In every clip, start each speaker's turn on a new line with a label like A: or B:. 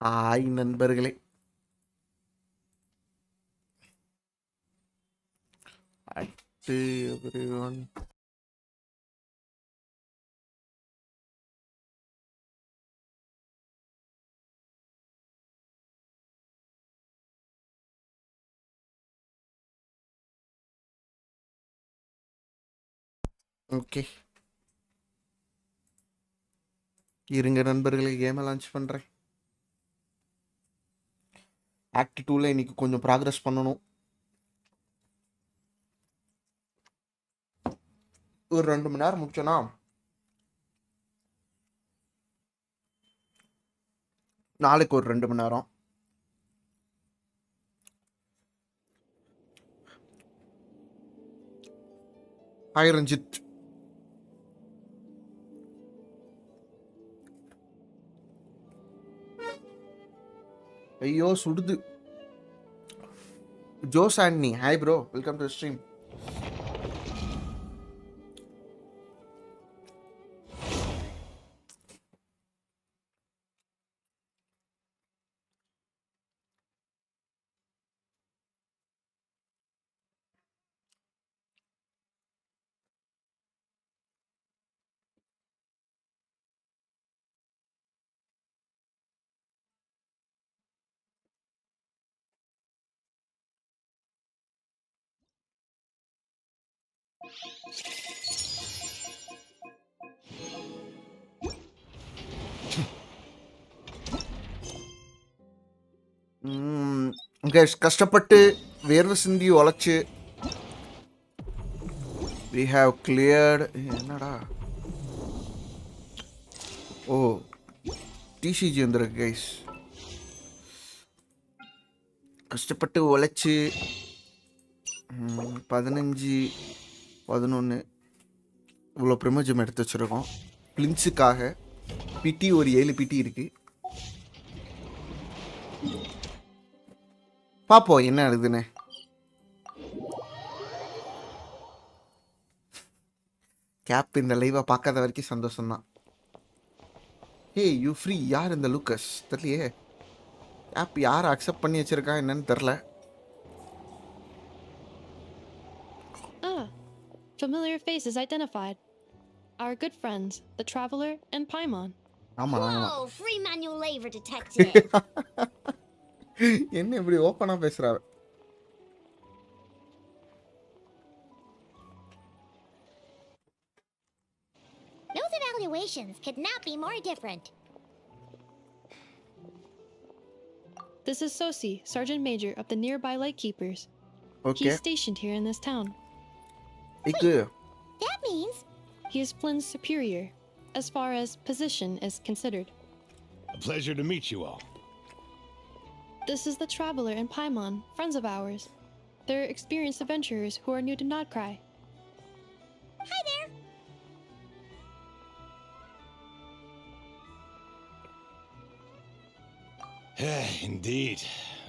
A: Hi நண்பர்களே. At everyone. Okay, இருங்க நண்பர்களே, கேமை லான்ச் பண்ணுறேன். ஆக்ட் 2ல இன்னைக்கு கொஞ்சம் ப்ராக்ரஸ் பண்ணணும். ஒரு 2 மணி நேரம் முடிச்சோன்னா நாளைக்கு ஒரு 2 மணி நேரம். ஹாய் ரஞ்சித். ஐயோ சுடுது. Jose Antony, hi bro, welcome to stream. கஷ்டப்பட்டு வேர்வை சிந்தி உழைச்சு we have cleared. என்னடா, ஓ டிசிஜி வந்துருக்கு கைஸ். கஷ்டப்பட்டு உழைச்சி 15 11 இவ்வளோ ப்ரிமோஜம் எடுத்து வச்சுருக்கோம். பிளின்ஸுக்காக பிடி ஒரு 7 பிடி இருக்கு. பார்ப்போம் என்ன எழுதுன்னு. கேப் இந்த லைவை பார்க்காத வரைக்கும் சந்தோஷம்தான். ஹே யூ ஃப்ரீ, யார் இந்த லூக்கஸ் தெரியலையே. கேப் யார் அக்செப்ட் பண்ணி வச்சிருக்கா என்னன்னு தெரில.
B: Familiar faces identified. Our good friends, the Traveler and Paimon.
C: Whoa, free manual labor detective.
A: என்ன இப்படி ஓப்பனா பேசுறாரு?
C: Those evaluations could not be more different.
B: This is Sosi, Sergeant Major of the nearby Lightkeepers.
A: Okay.
B: He's stationed here in this town.
A: Wait,
C: that means
B: he is Flynn's superior, as far as position is considered.
D: A pleasure to meet you all.
B: This is the Traveler and Paimon, friends of ours. They're experienced adventurers who are new to Nodkorai.
C: Hi there.
D: Indeed.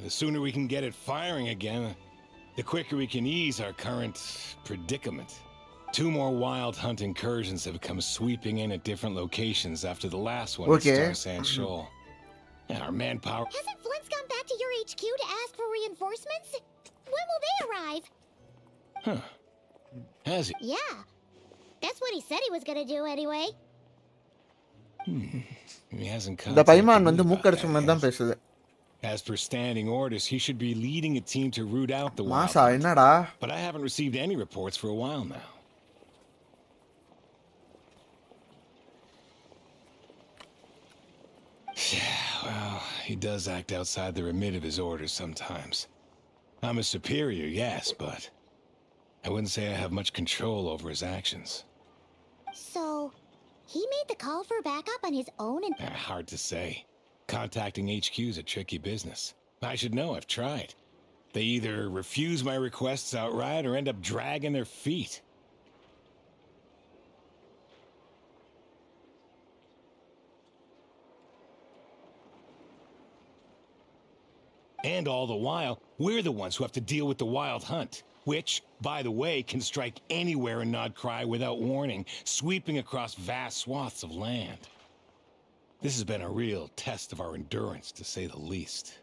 D: The sooner we can get it firing again, the quicker we can ease our current predicament. 2 more wild hunt incursions have come sweeping in at different locations after the last one at Star Sand Shoal. And our manpower...
C: Hasn't Flint's gone back to your HQ to ask for reinforcements? When will they arrive?
D: Huh. Has he?
C: Yeah. That's what he said he was gonna do anyway.
D: He hasn't come.
A: இந்த பைமான் வந்து மூக்கடிச்ச மாதிரி தான் பேசுது.
D: As per standing orders, he should be leading a team to root out the wild
A: மாசா
D: hunt.
A: என்னடா?
D: But I haven't received any reports for a while now. Well, he does act outside the remit of his orders sometimes. I'm a superior, yes, but I wouldn't say I have much control over his actions.
C: So, he made the call for backup on his own and...
D: Hard to say. Contacting HQ is a tricky business. I should know, I've tried. They either refuse my requests outright or end up dragging their feet. And all the while, we're the ones who have to deal with the wild hunt, which, by the way, can strike anywhere in Nodkorai without warning, sweeping across vast swaths of land. This has been a real test of our endurance, to say the least.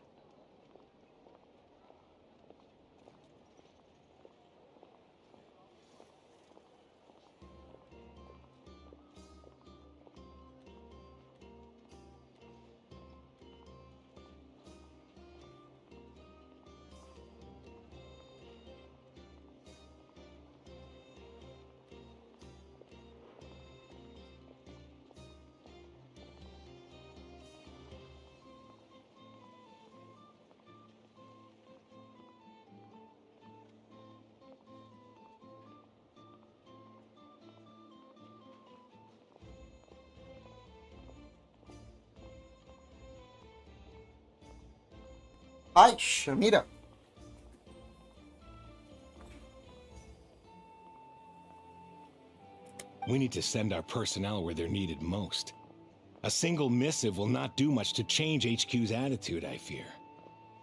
A: Hi, Shamira.
D: We need to send our personnel where they're needed most. A single missive will not do much to change HQ's attitude, I fear.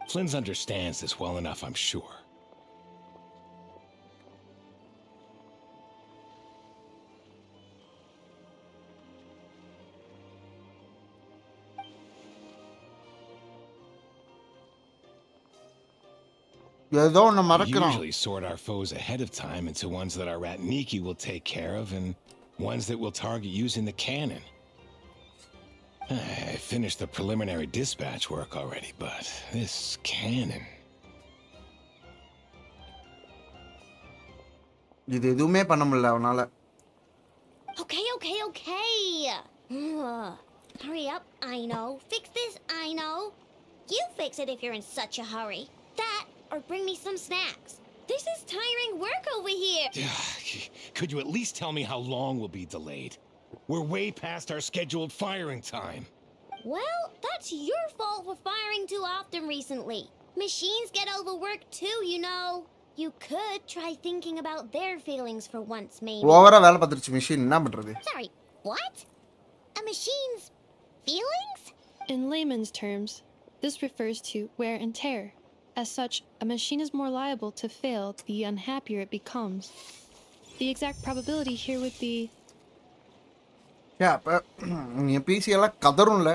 D: Flynn's understands this well enough, I'm sure.
A: ஏதோ ஒன்று
D: We
A: மறக்கிறான்.
D: usually sort our foes ahead of time into ones that our rat Niki will take care of and ones that we'll target using the cannon. I finished the preliminary dispatch work already, but this cannon...
A: இது எதுவுமே பண்ண முடியல அவனால.
C: Okay. Hurry up, I know. Fix this, I know. You fix it if you're in such a hurry. That, or bring me some snacks. This is tiring work over here.
D: Could you at least tell me how long we'll be delayed? We're way past our scheduled firing time.
C: Well, that's your fault for firing too often recently. Machines get overworked too, you know. You could try thinking about their feelings for once, maybe.
A: ஓவரா வேலை பார்த்துருச்சு machine, என்ன பண்றது?
C: Sorry, what? A machine's feelings?
B: In layman's terms, this refers to wear and tear. As such, a machine is more liable to fail the unhappier it becomes. The exact probability here would be...
A: அப்ப என் PC எல்லாம் கதறும்ல.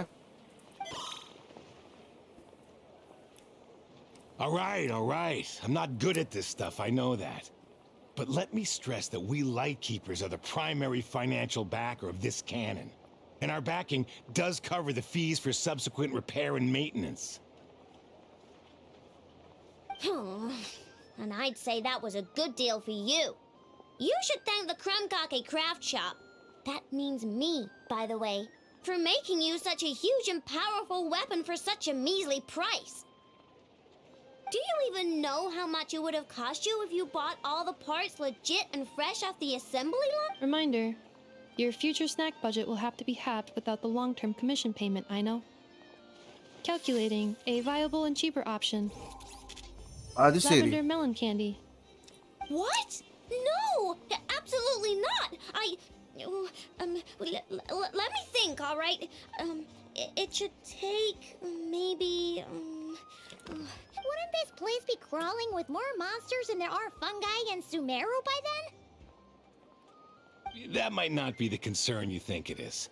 D: All right. I'm not good at this stuff, I know that. But let me stress that we Lightkeepers are the primary financial backer of this cannon. And our backing does cover the fees for subsequent repair and maintenance.
C: And I'd say that was a good deal for you. You should thank the Krumkake craft shop. That means me, by the way, for making you such a huge and powerful weapon for such a measly price. Do you even know how much it would have cost you if you bought all the parts legit and fresh off the assembly line?
B: Reminder, your future snack budget will have to be halved without the long-term commission payment, I know. Calculating a viable and cheaper option.
A: அது சரி.
B: Lavender melon candy.
C: What? No! Absolutely not! Let me think, all right? It should take maybe, Wouldn't this place be crawling with more monsters than there are fungi in Sumeru by then?
D: That might not be the concern you think it is.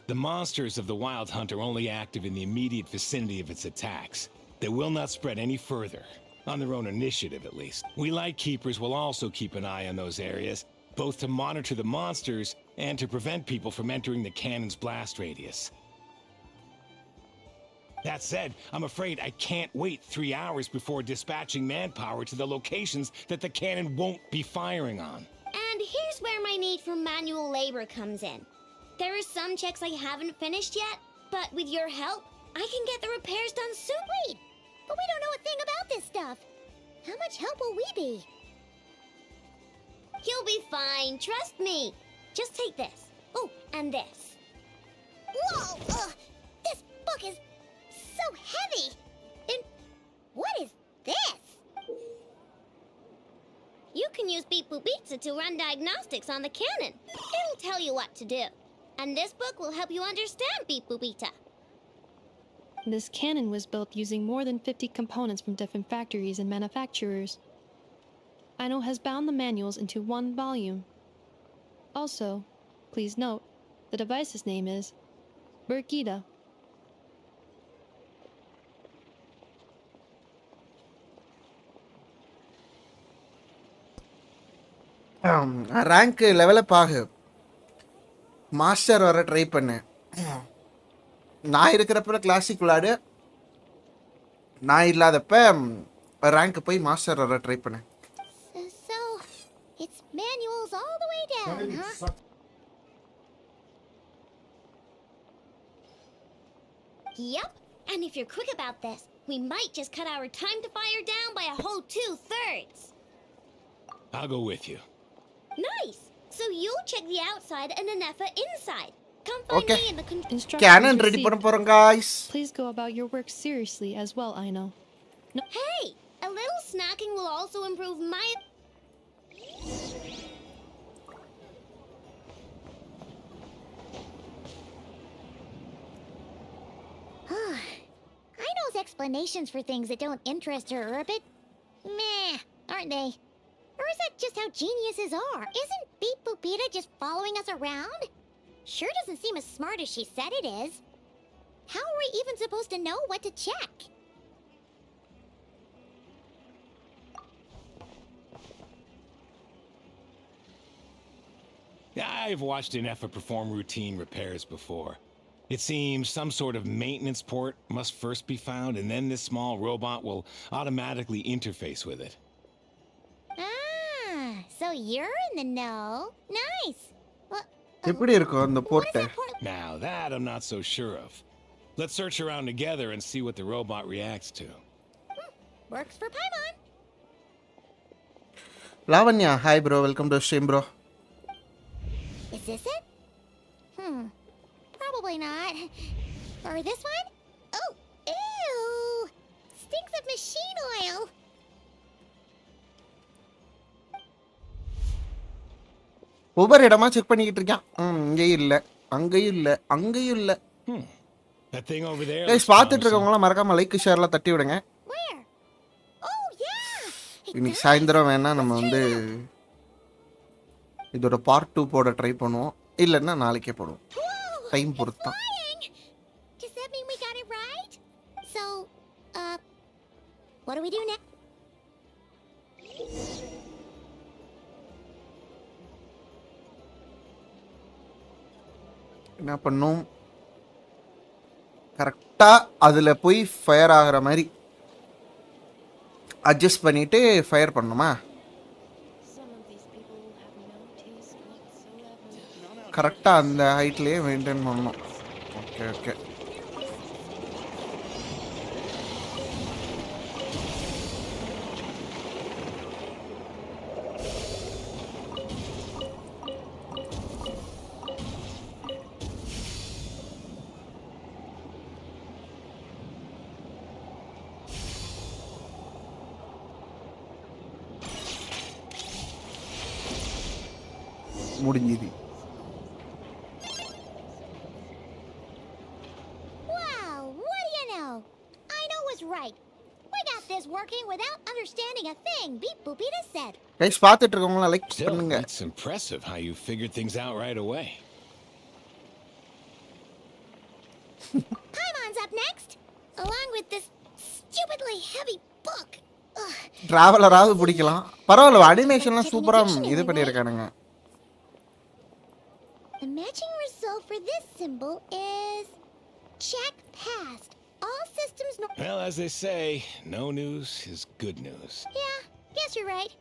D: The monsters of the Wild Hunt are only active in the immediate vicinity of its attacks. They will not spread any further, on their own initiative at least. We Lightkeepers will also keep an eye on those areas, both to monitor the monsters and to prevent people from entering the cannon's blast radius. That said, I'm afraid I can't wait 3 hours before dispatching manpower to the locations that the cannon won't be firing on.
C: And here's where my need for manual labor comes in. There are some checks I haven't finished yet, but with your help, I can get the repairs done soon. Wait, but we don't know a thing about this stuff. How much help will we be? You'll be fine, trust me. Just take this. Oh, and this. Whoa! This book is so heavy! And what is this? You can use Beep Boop Pizza to run diagnostics on the cannon. It'll tell you what to do. And this book will help you understand Beep Boop Pizza.
B: This cannon was built using more than 50 components from different factories and manufacturers. Aino has bound the manuals into one volume. Also, please note, the device's name is Burkida.
A: Rank level up ஆகு, master வர try பண்ணு. நான் இருக்கிறப்ப classic விளாடு, நான் இல்லாதப்ப rank போய் master வர try பண்ணு.
C: So, it's manuals all the way down, huh? Yep, and if you're quick about this, we might just cut our time to fire down by a whole 2/3.
D: I'll go with you.
C: Nice! So you'll check the outside and Anefa inside. Come find
A: Okay.
C: me in the
B: Instructions
A: cannon ready
B: received.
A: பண்ண போறோம் guys.
B: Please go about your work seriously as well, I know.
C: Hey! A little snacking will also improve my... I knows explanations for things that don't interest her are a bit... meh, aren't they? Or is that just how geniuses are? Isn't Beep Boopita just following us around? Sure doesn't seem as smart as she said it is. How are we even supposed to know what to check?
D: I've watched Inefa perform routine repairs before. It seems some sort of maintenance port must first be found, and then this small robot will automatically interface with it.
C: Ah, so you're in the know. Nice. Well,
A: எப்படி இருக்கும் அந்த
C: what is
A: port?
C: that port?
D: Now, that I'm not so sure of. Let's search around together and see what the robot reacts to.
C: Works for Paimon.
A: Lavanya, hi bro, welcome to stream bro.
C: Is this it? Probably not. Or this one? Oh, ew! Stinks of machine oil.
A: ஒவ்வொரு இடமா check பண்ணிக்கிட்டு இருக்கான். இங்கேயும் இல்லை, அங்கேயும் இல்லை, அங்கேயும் இல்லை.
D: That thing over there.
A: Guys பார்த்துட்டு இருக்கவங்களாம் மறக்காம லைக் ஷேர்லாம் தட்டி விடுங்க.
C: Where? Oh, yeah!
A: இன்னைக்கு சாயந்தரம் வேணா நம்ம வந்து இதோட பார்ட் 2 போட ட்ரை பண்ணுவோம், இல்லைன்னா நாளைக்கே போடுவோம். டைம் பொறுத்து தான்.
C: Does that mean we got it right? So, what do we do next?
A: என்ன பண்ணும், கரெக்டாக அதில் போய் ஃபயர் ஆகிற மாதிரி அட்ஜஸ்ட் பண்ணிட்டு ஃபயர் பண்ணணுமா? கரெக்டாக அந்த ஹைட்லேயே மெயின்டைன் பண்ணணும். Okay okay. முடிஞ்சுது.
C: Wow, what do you know? I know was right. We got this working without understanding a thing Beep Boopita said.
A: Guys பார்த்துட்டு இருக்கவங்களாம் லைக்
D: Still,
A: பண்ணுங்க.
D: it's impressive how you figured things out right away.
C: Paimon's up next, along with this stupidly heavy book. Ugh.
A: டிராவலராவது பிடிக்கலாம். பரவாயில்ல, அனிமேஷன்லாம் சூப்பராக இது பண்ணியிருக்கானுங்க.
C: The matching result for this symbol is check passed. All systems
D: Well, as they say, no news is good news.
C: Yeah, guess you're right.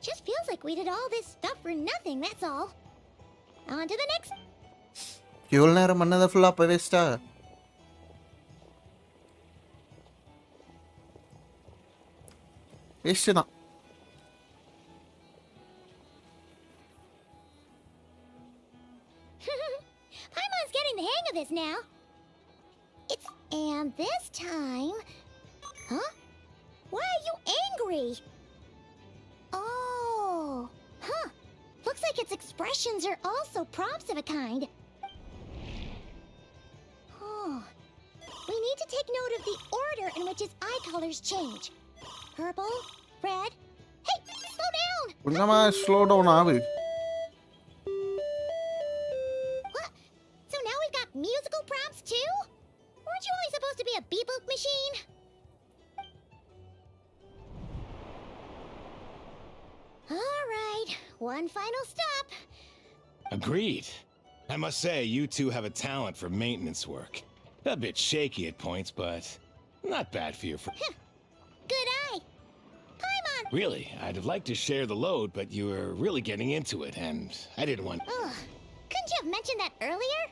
C: Just feels like we did all this stuff for nothing, that's all. On to the next.
A: எவ்வளோ நேரம் பண்ணதை ஃபுல்லாக இப்போ வேஸ்ட்டா? Waste தான்.
C: Paimon's getting the hang of this now. And this time... Huh? Why are you angry? Oh. Huh. Looks like its expressions are also prompts of a kind. Oh. We need to take note of the order in which its eye colors change. Purple, red... Hey, slow down!
A: கொஞ்சமாக slow down ஆகுது.
C: What? So now we've got musical prompts too? Weren't you only supposed to be a beep-boop machine? All right, one final stop.
D: Agreed. I must say, you two have a talent for maintenance work. A bit shaky at points, but not bad for your
C: Good eye. Paimon!
D: Really, I'd have liked to share the load, but you were really getting into it, and I didn't want...
C: Ugh. Couldn't you have mentioned that earlier?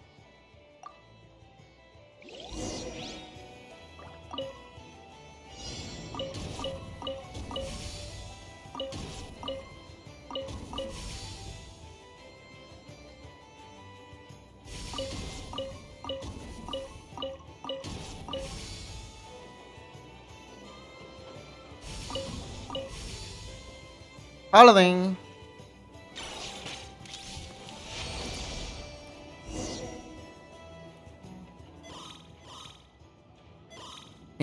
A: அவ்வளோதான்.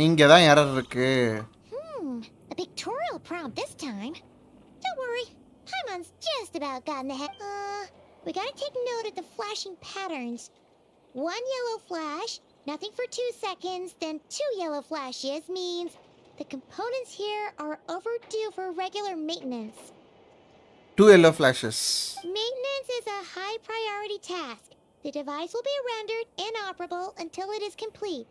A: இங்கே தான் error இருக்கு.
C: A pictorial prompt this time. Don't worry, Paimon's just about gotten the head. We gotta take note of the flashing patterns. One yellow flash, nothing for 2 seconds, then 2 yellow flashes means the components here are overdue for regular maintenance.
A: 2 yellow flashes.
C: Maintenance is a high priority task. The device will be rendered inoperable until it is complete.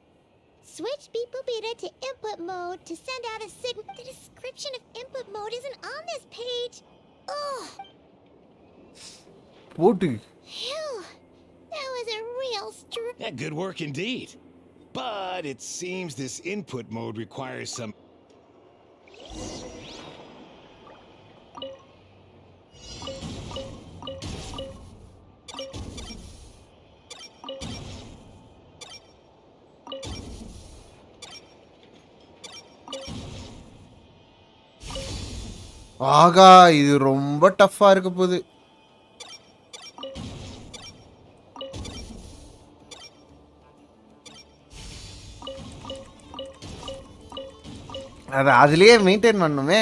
C: Switch Beep Boopita to input mode to send out a signal. The description of input mode isn't on this page. Ugh.
A: போட்டு.
C: Phew. That was a real
D: Yeah, good work indeed. But it seems this input mode requires some...
A: ஆகா, இது ரொம்ப டஃப்பா இருக்க போகுது. அது அதுலயே maintain பண்ணுமே.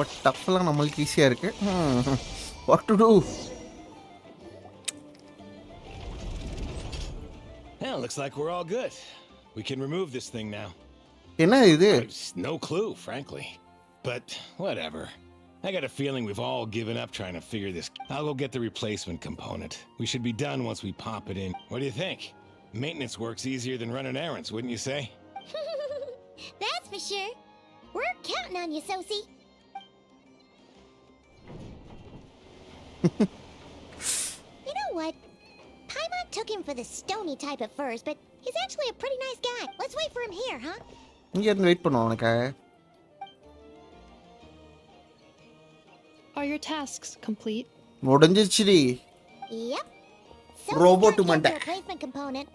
A: But டஃப்லாம் நம்மளுக்கு ஈஸியா இருக்கு. What to to?
D: Well, looks like we're all good. We can remove this thing now.
A: என்ன இது?
D: No clue, frankly. But whatever. I got a feeling we've all given up trying to figure this. I'll go get the replacement component. We should be done once we pop it in. What do you think? Maintenance work's easier than running errands, wouldn't you say?
C: That's for sure. We're counting on you, Sosie. You know what? Paimon took him for the stony type at first, but he's actually a pretty nice guy. Let's wait for him here, huh?
A: இங்க இருந்து wait பண்ணுவோம் உனக்காக.
B: Are your tasks complete?
A: முடிஞ்சிருச்சுடி.
C: Yep.
A: Robot
C: to
A: மண்டை.
C: replacement component.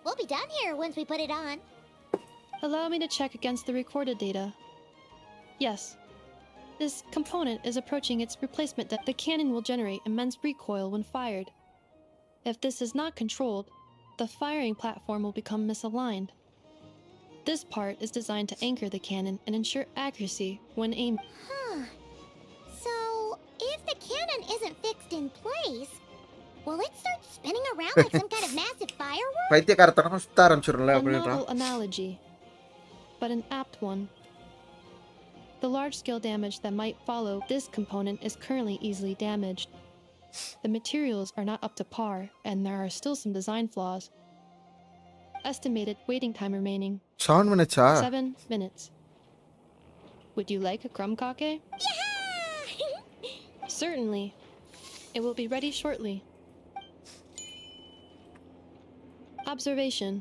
C: We'll be done here once we put it on.
B: Allow me to check against the recorded data. Yes. This component is approaching its replacement. The cannon will generate immense recoil when fired. If this is not controlled, the firing platform will become misaligned. This part is designed to anchor the cannon and ensure accuracy when aimed.
C: Huh. So, if the cannon isn't fixed in place, will it start spinning around like some kind of massive firework?
A: பைத்தியக்காரத்தனமா சுத்த ஆரம்பிச்சிரும்ல
B: A
A: அப்படின்றா.
B: novel analogy, but an apt one. The large-scale damage that might follow this component is currently easily damaged. The materials are not up to par, and there are still some design flaws. Estimated waiting time remaining
A: 7 minutes-ஆ?
B: 7 minutes. Would you like a crumb kake?
C: Yeah!
B: Certainly. It will be ready shortly. Observation.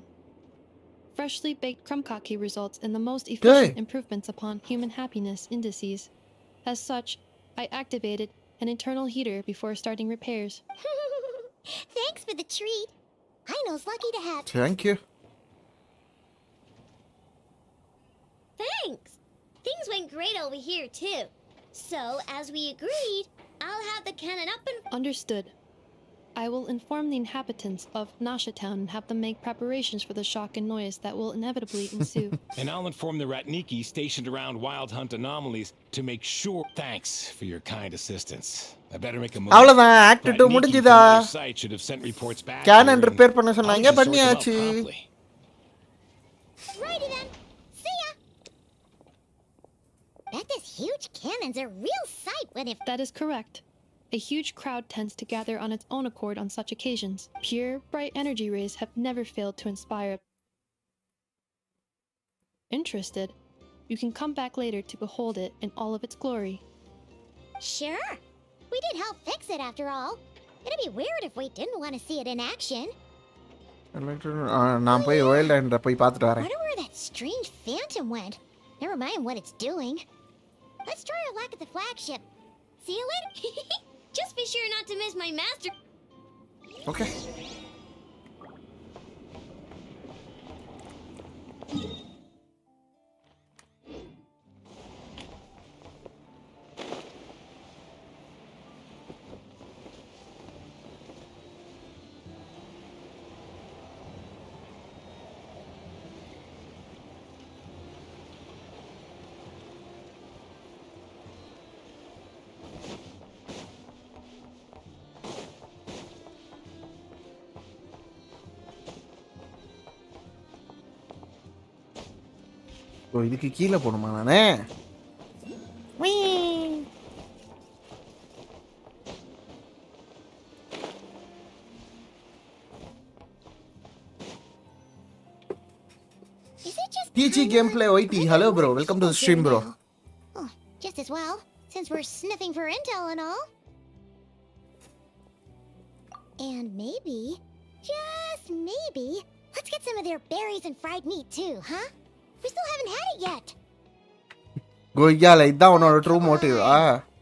B: Freshly baked crumb kake results in the most efficient improvements upon human happiness indices. As such, I activated an internal heater before starting repairs.
C: Thanks for the treat. I know's lucky to have.
A: Thank you.
C: Thanks. Things went great over here too. So, as we agreed, I'll have the cannon up and...
B: Understood. I will inform the inhabitants of Nasha Town and have them make preparations for the shock and noise that will inevitably ensue.
D: And I'll inform the Ratniki stationed around Wild Hunt anomalies to make sure. Thanks for your kind assistance. I better make a move.
A: அவ்வளவுதான் act 2
D: Ratniki
A: முடிஞ்சுதா
D: from other site should have sent reports back
A: cannon
D: here, and
A: repair பண்ண
D: I'll
A: சொன்னாங்க
D: need to sort them out
A: பண்ணியாச்சு
D: promptly.
C: Righty then. See ya. Bet this huge cannon's a real sight when it.
B: That is correct. A huge crowd tends to gather on its own accord on such occasions. Pure, bright energy rays have never failed to inspire. Interested? You can come back later to behold it in all of its glory.
C: Sure. We did help fix it after all. It'd be weird if we didn't want to see it in action.
A: நான் போய் world என்ற போய் பார்த்துட்டு வரேன்
C: Wonder where that strange phantom went. Never mind what it's doing. Let's try our luck at the flagship. See you later.
E: Just be sure not to miss my master.
A: Okay ஓ இதுக்கு கீழே போகணுமா நானே
C: Is it just
A: TG
C: kinda
A: Gameplay OIT. Hello, bro. Welcome to the stream, bro.
C: Oh, just as well, since we're sniffing for intel and all. And maybe, just maybe, let's get some of their berries and fried meat too, huh? We still haven't had it yet.
A: கொய்யால இதான் உன்னோட true motive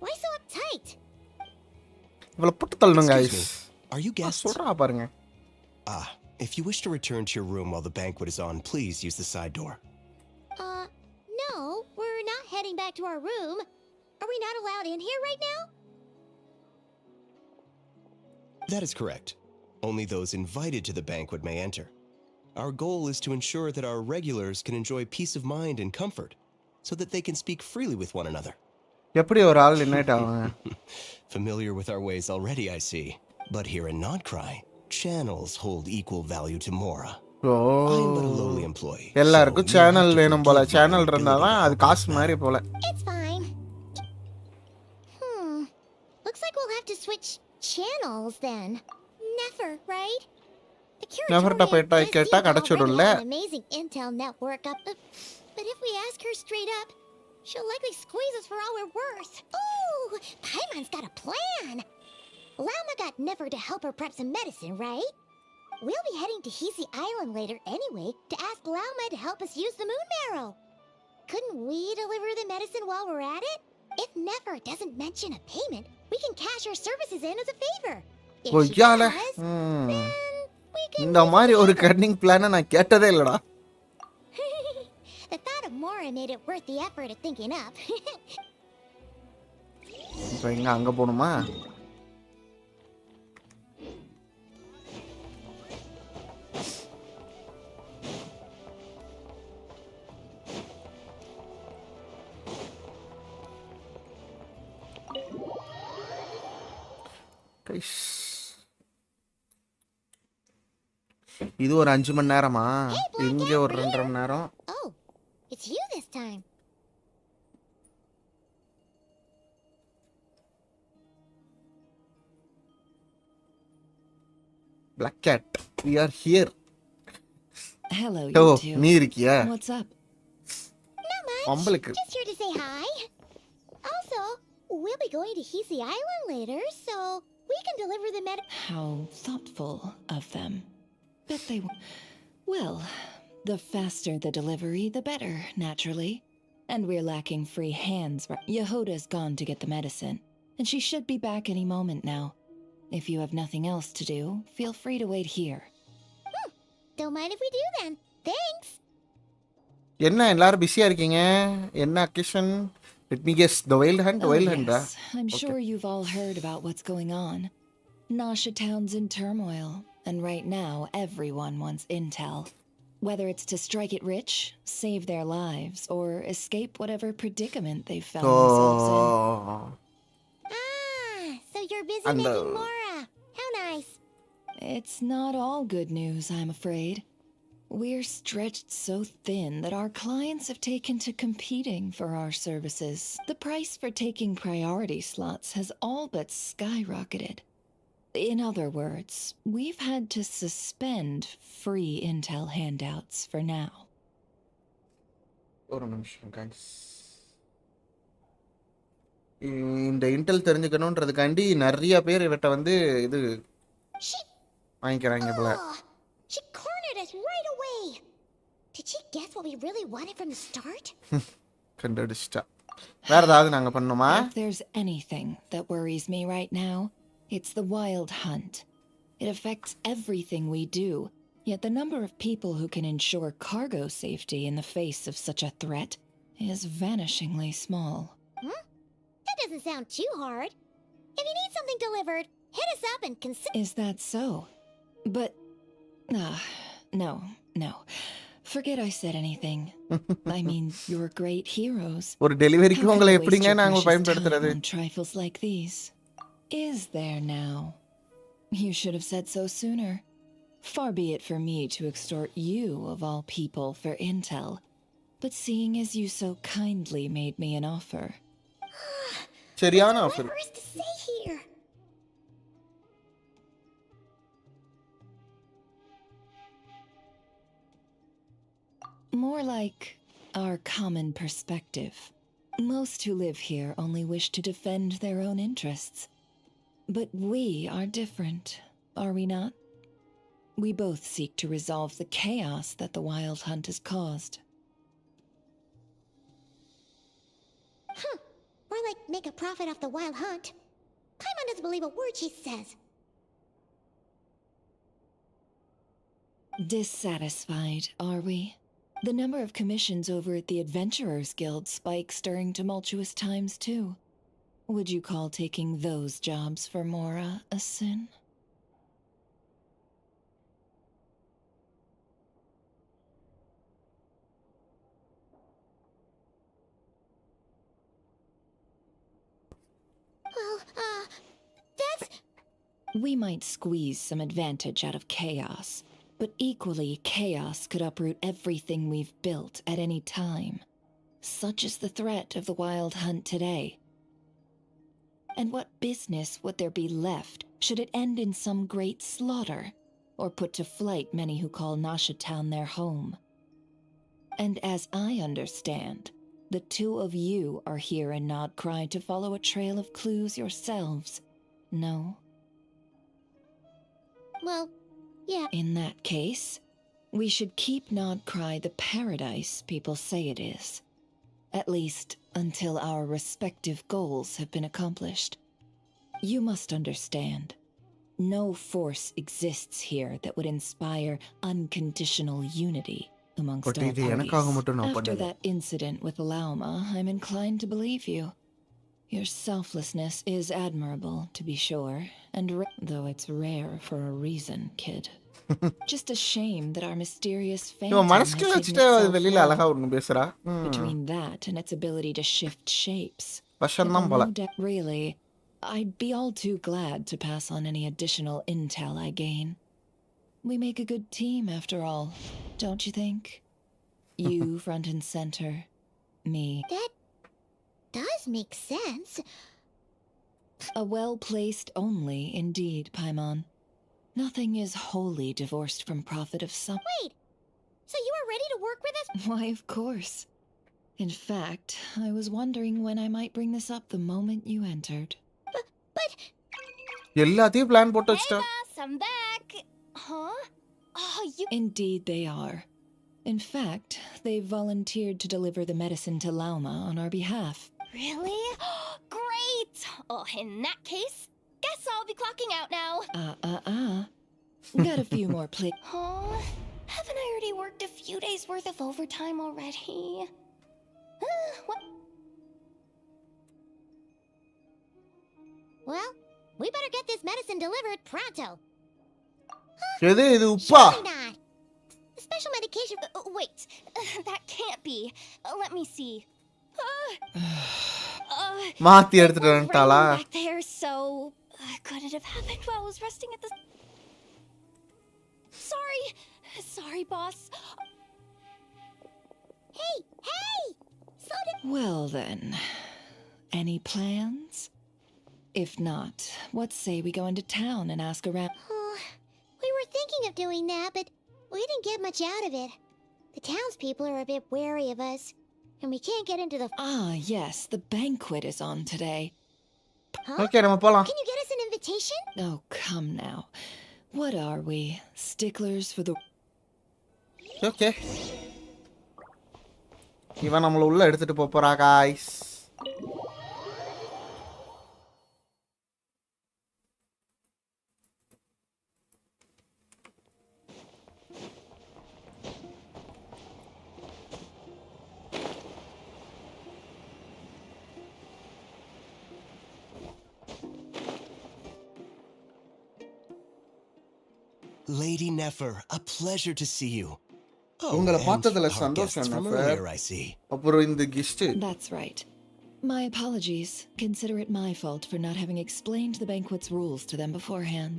C: Why so uptight?
A: இவ்வளவு புட்டு தள்ளணும்
F: Excuse
A: guys
F: me. Are you guests?
A: சொல்றா பாருங்க
F: If you wish to return to your room while the banquet is on, please use the side door.
C: No, we're not heading back to our room. Are we not allowed in here right now?
F: That is correct. Only those invited to the banquet may enter. Our goal is to ensure that our regulars can enjoy peace of mind and comfort, so that they can speak freely with one another.
A: எப்படி ஒரு ஆள் invite ஆவாங்க
F: Familiar with our ways already, I see. But here in Nodkorai, channels hold equal value to Mora.
A: Oh
F: I am but a lowly employee.
A: எல்லாருக்கும்
F: so you have
A: channel
F: to
A: வேணும் போல
F: forgive my
A: channel இருந்தாதான்
F: inability
A: அது
F: to help
A: காசு
F: you
A: மாதிரி போல
C: It's fine. Looks like we'll have to switch channels then. Never, right? The
A: Never
C: curatorial
A: போயிட்டா
C: does
A: கேட்டா
C: seem to already
A: கிடைச்சிடும்ல
C: have an amazing intel network up. But if we ask her straight up, she'll likely squeeze us for all we're worth. Ooh, Paimon's got a plan. Lauma got Never to help her prep some medicine, right? We'll be heading to Hisi Island later anyway to ask Lauma to help us use the moon marrow. Couldn't we deliver the medicine while we're at it? If Never doesn't mention a payment, we can cash our services in as a favor. If she
A: கொய்யால
C: does, then we can
A: இந்த மாதிரி ஒரு Canning பிளானை நான் கேட்டதே இல்லடா
C: The thought of Mora made it worth the effort of thinking up.
A: இப்போ எங்க அங்க போகணுமா கைஸ். இது ஒரு 5 மணி நேரமா இங்க ஒரு 2.5 மணி நேரம்
C: Oh, it's you this time.
A: Black Cat, we are here.
G: Hello,
A: O
G: you two.
A: நீ இருக்கியா
G: What's up?
C: Not much.
A: உங்களுக்கு
C: Just here to say hi. Also, we'll be going to Hisi Island later, so we can deliver the
G: How thoughtful of them. Bet they. Well, the faster the delivery, the better, naturally. And we're lacking free hands. Yehoda's gone to get the medicine, and she should be back any moment now. If you have nothing else to do, feel free to wait here.
C: Don't mind if we do then. Thanks.
A: என்ன எல்லாரும் பிஸியா இருக்கீங்க என்ன occasion let me guess the wild hunt
G: Oh,
A: wild ஹண்டா
G: yes. I'm
A: Okay.
G: sure you've all heard about what's going on. Nasha Town's in turmoil, and right now everyone wants intel. Whether it's to strike it rich, save their lives, or escape whatever predicament they've found themselves in.
A: Oh.
C: So you're busy
A: And,
C: making Mora. How nice.
G: It's not all good news, I'm afraid. We're stretched so thin that our clients have taken to competing for our services. The price for taking priority slots has all but skyrocketed. In other words, we've had to suspend free intel handouts for now.
A: ஒரு நிமிஷம் guys. இந்த Intel தெரிஞ்சுக்கணுன்றதுக்காண்டி நிறைய பேர் இவட்ட வந்து இது வாங்கிக்கிறாங்க போல.
C: She cornered us right away. Did she guess what we really wanted from the start?
A: கண்டுபிடிச்சிட்டா. வேற ஏதாவது நாங்க பண்ணோமா?
G: If there's anything that worries me right now, it's the wild hunt. It affects everything we do, yet the number of people who can ensure cargo safety in the face of such a threat is vanishingly small.
C: That doesn't sound too hard. If you need something delivered, hit us up and consider.
G: Is that so? But... no. Forget I said anything. I mean, you're great heroes.
A: ஒரு டெலிவரிக்கு
G: How
A: உங்களை
G: could I
A: எப்படிங்க
G: waste your
A: நாங்க
G: precious
A: பயன்படுத்துறது?
G: time on trifles like these? Is there now? You should have said so sooner. Far be it for me to extort you, of all people, for intel. But seeing as you so kindly made me an offer...
A: சரியான offer.
C: Whatever is to say here?
G: More like our common perspective. Most who live here only wish to defend their own interests. But we are different, are we not? We both seek to resolve the chaos that the wild hunt has caused.
C: More like make a profit off the wild hunt. Paimon doesn't believe a word she says.
G: Dissatisfied, are we? The number of commissions over at the Adventurers Guild spikes during tumultuous times, too. Would you call taking those jobs for Mora a sin?
C: Well, that's...
G: We might squeeze some advantage out of chaos, but equally chaos could uproot everything we've built at any time. Such is the threat of the wild hunt today. And what business would there be left should it end in some great slaughter, or put to flight many who call Nasha Town their home? And as I understand, the two of you are here in Nodkorai to follow a trail of clues yourselves, no?
C: Well, yeah.
G: In that case, we should keep Nodkorai the paradise people say it is. At least until our respective goals have been accomplished. You must understand, no force exists here that would inspire unconditional unity amongst
A: but
G: all
A: இது எனக்காக
G: parties.
A: மட்டும் நான்
G: After
A: பண்ணல.
G: that incident with Lauma, I'm inclined to believe you. Your selflessness is admirable, to be sure, and though it's rare for a reason, kid. Just a shame that our mysterious
A: இவன்
G: phantom has
A: மனசுக்கு
G: hidden
A: வச்சுட்டு அது
G: itself
A: வெளியில
G: well.
A: அழகா ஒண்ணு பேசுறா.
G: Between that and its ability to shift shapes, it
A: வசந்தான்
G: will
A: போல.
G: no doubt... Really, I'd be all too glad to pass on any additional intel I gain. We make a good team, after all, don't you think? You front and center, me.
C: That does make sense.
G: A well-placed only, indeed, Paimon. Nothing is wholly divorced from profit of some...
C: Wait, so you are ready to work with us?
G: Why, of course. In fact, I was wondering when I might bring this up the moment you entered.
C: But...
A: எல்லாத்தையும் plan போட்டு
E: Hey,
A: வச்சிட்டா.
E: boss, I'm back. Huh? Oh, you...
G: Indeed they are. In fact, they've volunteered to deliver the medicine to Lauma on our behalf.
E: Really? Great! Oh, in that case, guess I'll be clocking out now.
G: Got a few more
E: Huh? Haven't I already worked a few days' worth of overtime already? What?
C: Well, We better get this medicine delivered pronto.
A: எது இது உப்பா
C: Surely not. The special medication.
E: Wait, that can't be. Let me see.
A: மாத்தி
E: It
A: எடுத்துட்டு
E: was
A: வந்துட்டாளா
E: raining back there, so could it have happened while I was resting at the? Sorry, boss.
C: Hey! Slow down.
G: Well then, any plans? If not, what say we go into town and ask around?
C: Oh, we were thinking of doing that, but we didn't get much out of it. The townspeople are a bit wary of us, and we can't get into the.
G: Ah, yes, the banquet is on today.
C: Huh?
A: Okay நம்ம போலாம்
C: Can you get us an invitation?
G: Oh, come now. What are we? Sticklers for the...
A: okay இவன் நம்மள உள்ள எடுத்துட்டு போறா guys
F: Lady Nefer, a pleasure to see you.
A: உங்களை
F: and
A: பார்த்ததுல
F: our
A: சந்தோஷம்
F: guests from
A: நெஃபர்.
F: earlier, I see.
A: அப்புறம் இந்த கிஸ்ட்
G: That's right. My apologies. Consider it my fault for not having explained the banquet's rules to them beforehand.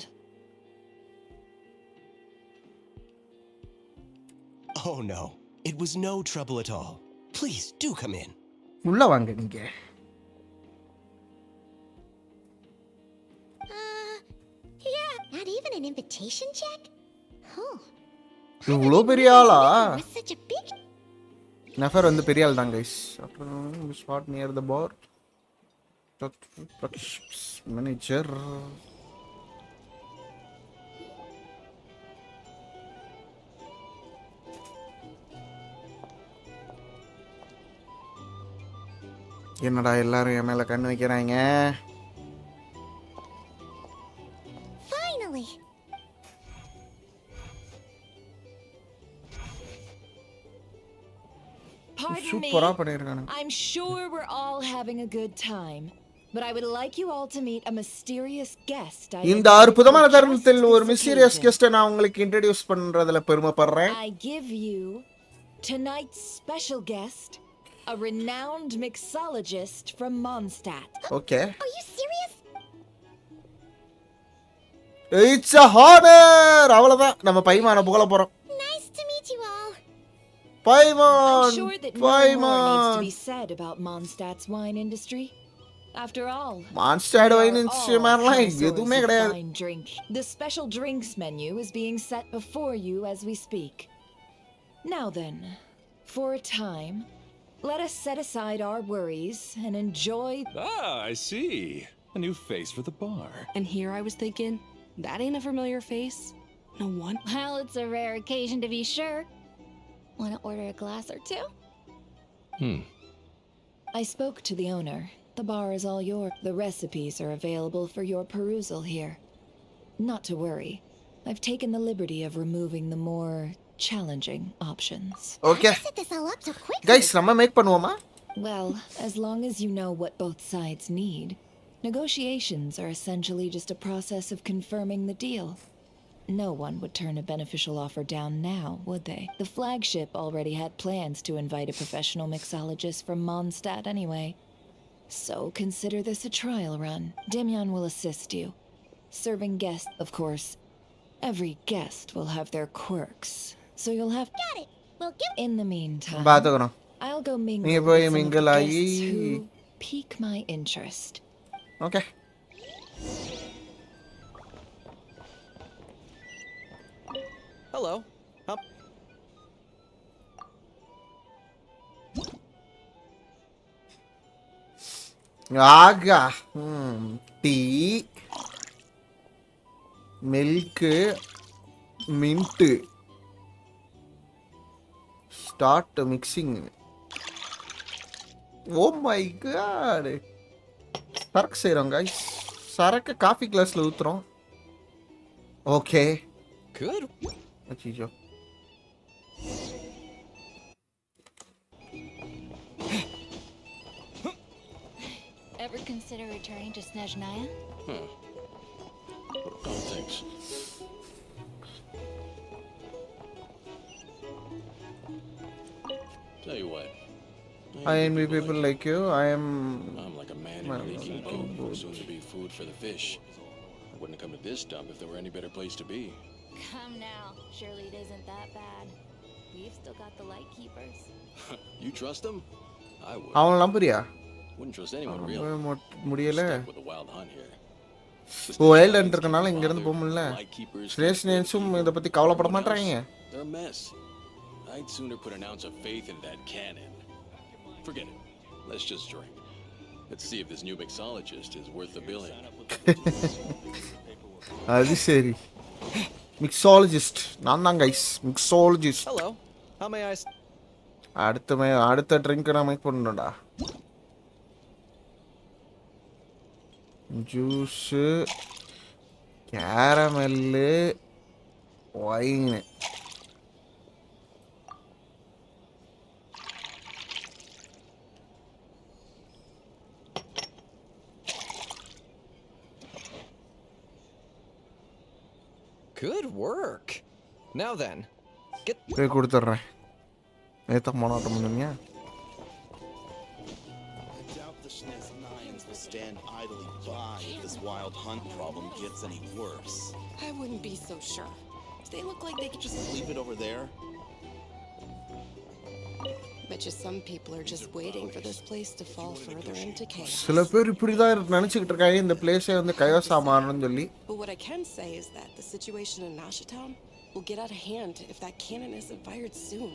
F: Oh no, it was no trouble at all. Please do come in.
A: உள்ள வாங்க நீங்க
C: Yeah, not even an invitation check? Oh.
A: இவ்வளோ பெரிய ஆளா
C: Was such a big.
A: நெஃபர் வந்து பெரிய ஆள் தான் கைஸ் அப்புறம் spot near the bar manager என்னடா எல்லாரும் என் மேல கண்ணு வைக்கிறாங்க
C: Finally.
G: Pardon me.
A: சூப்பரா பண்ணிருக்கானுங்க
G: I'm sure we're all having a good time, but I would like you all to meet a mysterious guest. I
A: இந்த
G: invited
A: அற்புதமான
G: for
A: தருணத்தில்
G: just
A: ஒரு
G: this
A: மிஸ்டீரியஸ்
G: occasion.
A: கெஸ்ட்டை நான் உங்களுக்கு இன்ட்ரடியூஸ் பண்றதுல பெருமைப்படுறேன்
G: I give you tonight's special guest, a renowned mixologist from Mondstadt.
A: Okay
C: Are you serious?
A: It's a honor அவ்வளவுதான் நம்ம பைமான புகழ போறோம்
C: Nice to meet you all.
G: I'm
A: Paimon
G: sure that no more needs to
A: Paimon
G: be said about Mondstadt's wine industry. After all,
A: Mondstadt
G: we
A: wine
G: are
A: industry
G: all
A: மாதிரிலாம்
G: connoisseurs
A: எதுவுமே
G: of
A: கிடையாது
G: fine drink. The special drinks menu is being set before you as we speak. Now then, for a time, let us set aside our worries and enjoy.
H: Ah, I see. A new face for the bar.
I: And here I was thinking, that ain't a familiar face. No one.
E: Well, it's a rare occasion to be sure. Want to order a glass or two?
G: I spoke to the owner. The bar is all yours. The recipes are available for your perusal here. Not to worry. I've taken the liberty of removing the more challenging options.
A: Okay
C: Set this all up so quickly.
A: Guys நம்ம make பண்ணுவோமா
G: Well, as long as you know what both sides need, negotiations are essentially just a process of confirming the deal. No one would turn a beneficial offer down now, would they? The flagship already had plans to invite a professional mixologist from Mondstadt anyway. So consider this a trial run. Demyon will assist you. Serving guests, of course. Every guest will have their quirks, so you'll have...
C: Got it. Well, give.
G: In the meantime,
A: பாத்துக்கணும்
G: I'll go mingle
A: நீங்க
G: with
A: போய்
G: some of the
A: mingle
G: guests
A: ஆகி-
G: who pique my interest.
A: Okay
H: Hello.
A: ஆகா tea milk mint start mixing oh my god சரக்கு செய்கிறோம் guys சரக்கு coffee கிளாஸில் ஊற்றுறோம் ஓகே
H: Good.
A: அச்சோ
E: Ever consider returning to Snezhnaya?
J: Oh, thanks. Tell you what.
A: I envy people like you. I am.
J: I'm like a man in a leaking boat for soon-to-be food for the fish. I wouldn't come to this dump if there were any better place to be.
E: Come now. Surely it isn't that bad. We've still got the light keepers.
J: You trust them? I would.
A: அவன் நம்புறியா?
J: Wouldn't trust anyone really.
A: முடியல.
J: Stuck with a wild hunt here.
A: Wild hunt இருக்கனால இங்க இருந்து போக முடியல. ஸ்ரேஷ்னேன்ஸும் இத பத்தி கவலைப்பட மாட்டாங்க.
J: They're a mess. I'd sooner put an ounce of faith in that cannon. Forget it. Let's just drink. Let's see if this new mixologist is worth the billing.
A: அது சரி. Mixologist. நான் தான் guys. Mixologist.
F: Hello. How may I...
A: அடுத்த drink நான் make பண்ணனும்டா. Juice, caramel, wine.
F: Good work. Now then, get...
A: கொடுத்துறேன். நேத்தா மோனாட்டம் பண்ணீங்க.
K: Stand idly by if this wild hunt problem gets any worse.
I: I wouldn't be so sure. They look like they could just
K: leave it over there.
I: Bet you some people are just waiting for this place to fall further into chaos.
A: சில பேர் இப்படி தான் நினைச்சிட்டு இருக்காங்க இந்த பிளேஸே வந்து கையோசா மாறணும்னு சொல்லி.
I: But what I can say is that the situation in Nasha Town will get out of hand if that cannon isn't fired soon.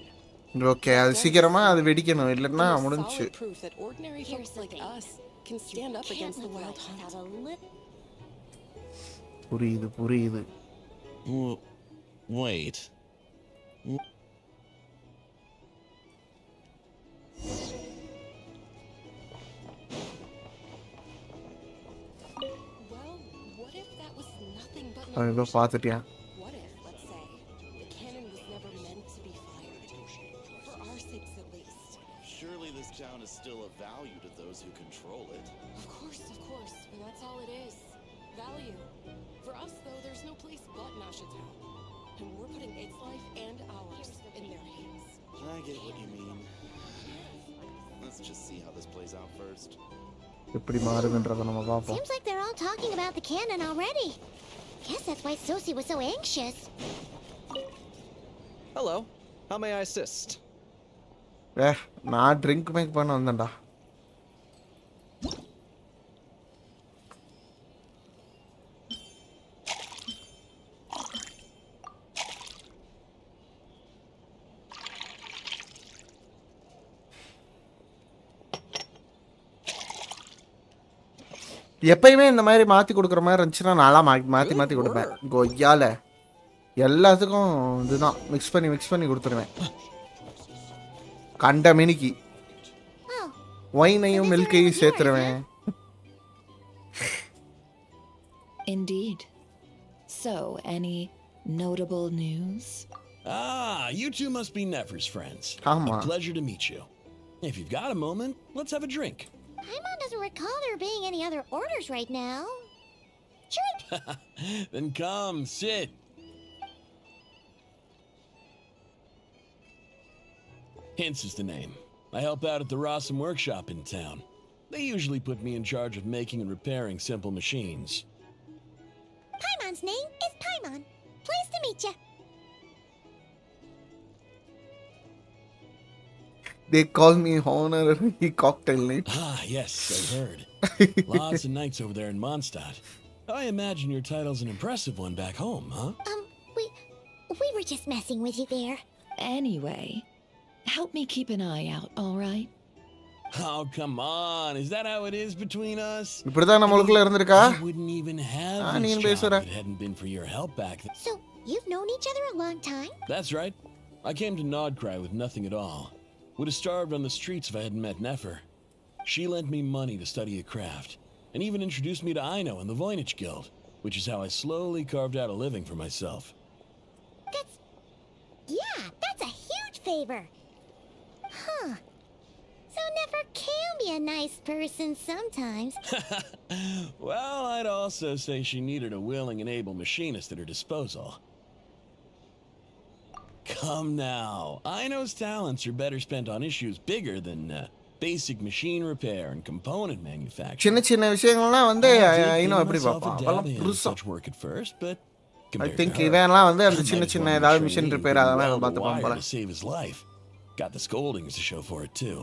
A: Okay, அது சீக்கிரமா அது வெடிக்கணும் இல்லன்னா முடிஞ்சு.
I: Proof that ordinary folks like us can stand up against the wild hunt.
A: புரியுது.
K: Wait.
I: Well, what if that was nothing but
A: நான் இத பாத்துட்டியா?
I: What if, let's say, the cannon was never meant to be fired? For our sakes at least.
K: Surely this town is still of value to those who control it.
I: Of course, but that's all it is. Value. For us, though, there's no place but Nasha Town. And we're putting its life and ours in their hands.
K: I get what you mean. Let's just see how this plays out first.
A: எப்படி மாறுதுன்றத நம்ம பாப்போம்.
C: Seems like they're all talking about the cannon already. Guess that's why Sosie was so anxious.
F: Hello. How may I assist?
A: நான் drink make பண்ண வந்தேன்டா. எப்பயுமே இந்த மாதிரி மாற்றி கொடுக்குற மாதிரி இருந்துச்சுன்னா நான்லாம் மாற்றி கொடுப்பேன். கொய்யால எல்லாத்துக்கும் இதுதான் மிக்ஸ் பண்ணி கொடுத்துருவேன். கண்ட மினிக்கு ஒயினையும் மில்கையும் சேர்த்துருவேன்.
G: Indeed. So, any notable news?
L: Ah, you two must be Nefer's friends.
A: Ama.
L: A pleasure to meet you. If you've got a moment, let's have a drink.
C: Paimon doesn't recall there being any other orders right now. Drink!
L: Then come, sit. Hints is the name. I help out at the Rossum workshop in town. They usually put me in charge of making and repairing simple machines.
C: Paimon's name is Paimon. Pleased to meet you.
A: They call me honorary cocktail night.
L: Ah, yes, I've heard. Lots of nights over there in Mondstadt. I imagine your title's an impressive one back home, huh?
C: We were just messing with you there.
G: Anyway, help me keep an eye out, all right?
L: Oh, come on. Is that how it is between us?
A: இப்படிதான் நம்மளுக்குள்ள இருந்திருக்கா?
L: I wouldn't even have
A: நீ
L: this job
A: பேசுற.
L: if it hadn't been for your help back then.
C: So, you've known each other a long time?
L: That's right. I came to Nodkorai with nothing at all. Would have starved on the streets if I hadn't met Nefer. She lent me money to study a craft, and even introduced me to Aino and the Voynich Guild, which is how I slowly carved out a living for myself.
C: That's a huge favor. Huh. So Nefer can be a nice person sometimes.
L: Well, I'd also say she needed a willing and able machinist at her disposal. Come now. Aino's talents are better spent on issues bigger than basic machine repair and component manufacturing.
A: சின்ன சின்ன விஷயங்கள்லாம் வந்து
L: I did
A: I know
L: give
A: எப்படி
L: myself
A: பார்ப்பான்
L: a
A: அதெல்லாம்
L: dabble in
A: புதுசா
L: such work at first, but
A: I
L: compared
A: think
L: to her,
A: இவன்லாம் வந்து அந்த
L: I
A: சின்ன
L: might as
A: சின்ன
L: well be
A: ஏதாவது
L: trainee
A: machine
L: who
A: repair
L: didn't
A: அதெல்லாம்
L: weld a
A: பார்த்துப்பான்
L: wire
A: போல
L: to save his life. Got the scoldings to show for it too.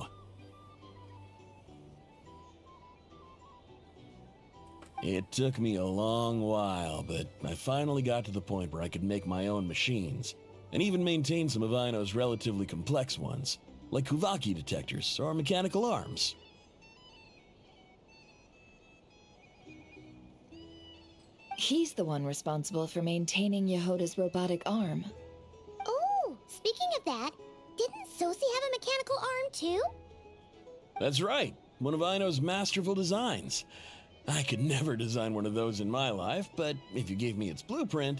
L: It took me a long while, but I finally got to the point where I could make my own machines, and even maintain some of Aino's relatively complex ones, like Kuvaki detectors or mechanical arms.
G: He's the one responsible for maintaining Yehoda's robotic arm.
C: Oh, speaking of that, didn't Sosi have a mechanical arm too?
L: That's right, one of Aino's masterful designs. I could never design one of those in my life, but if you gave me its blueprint,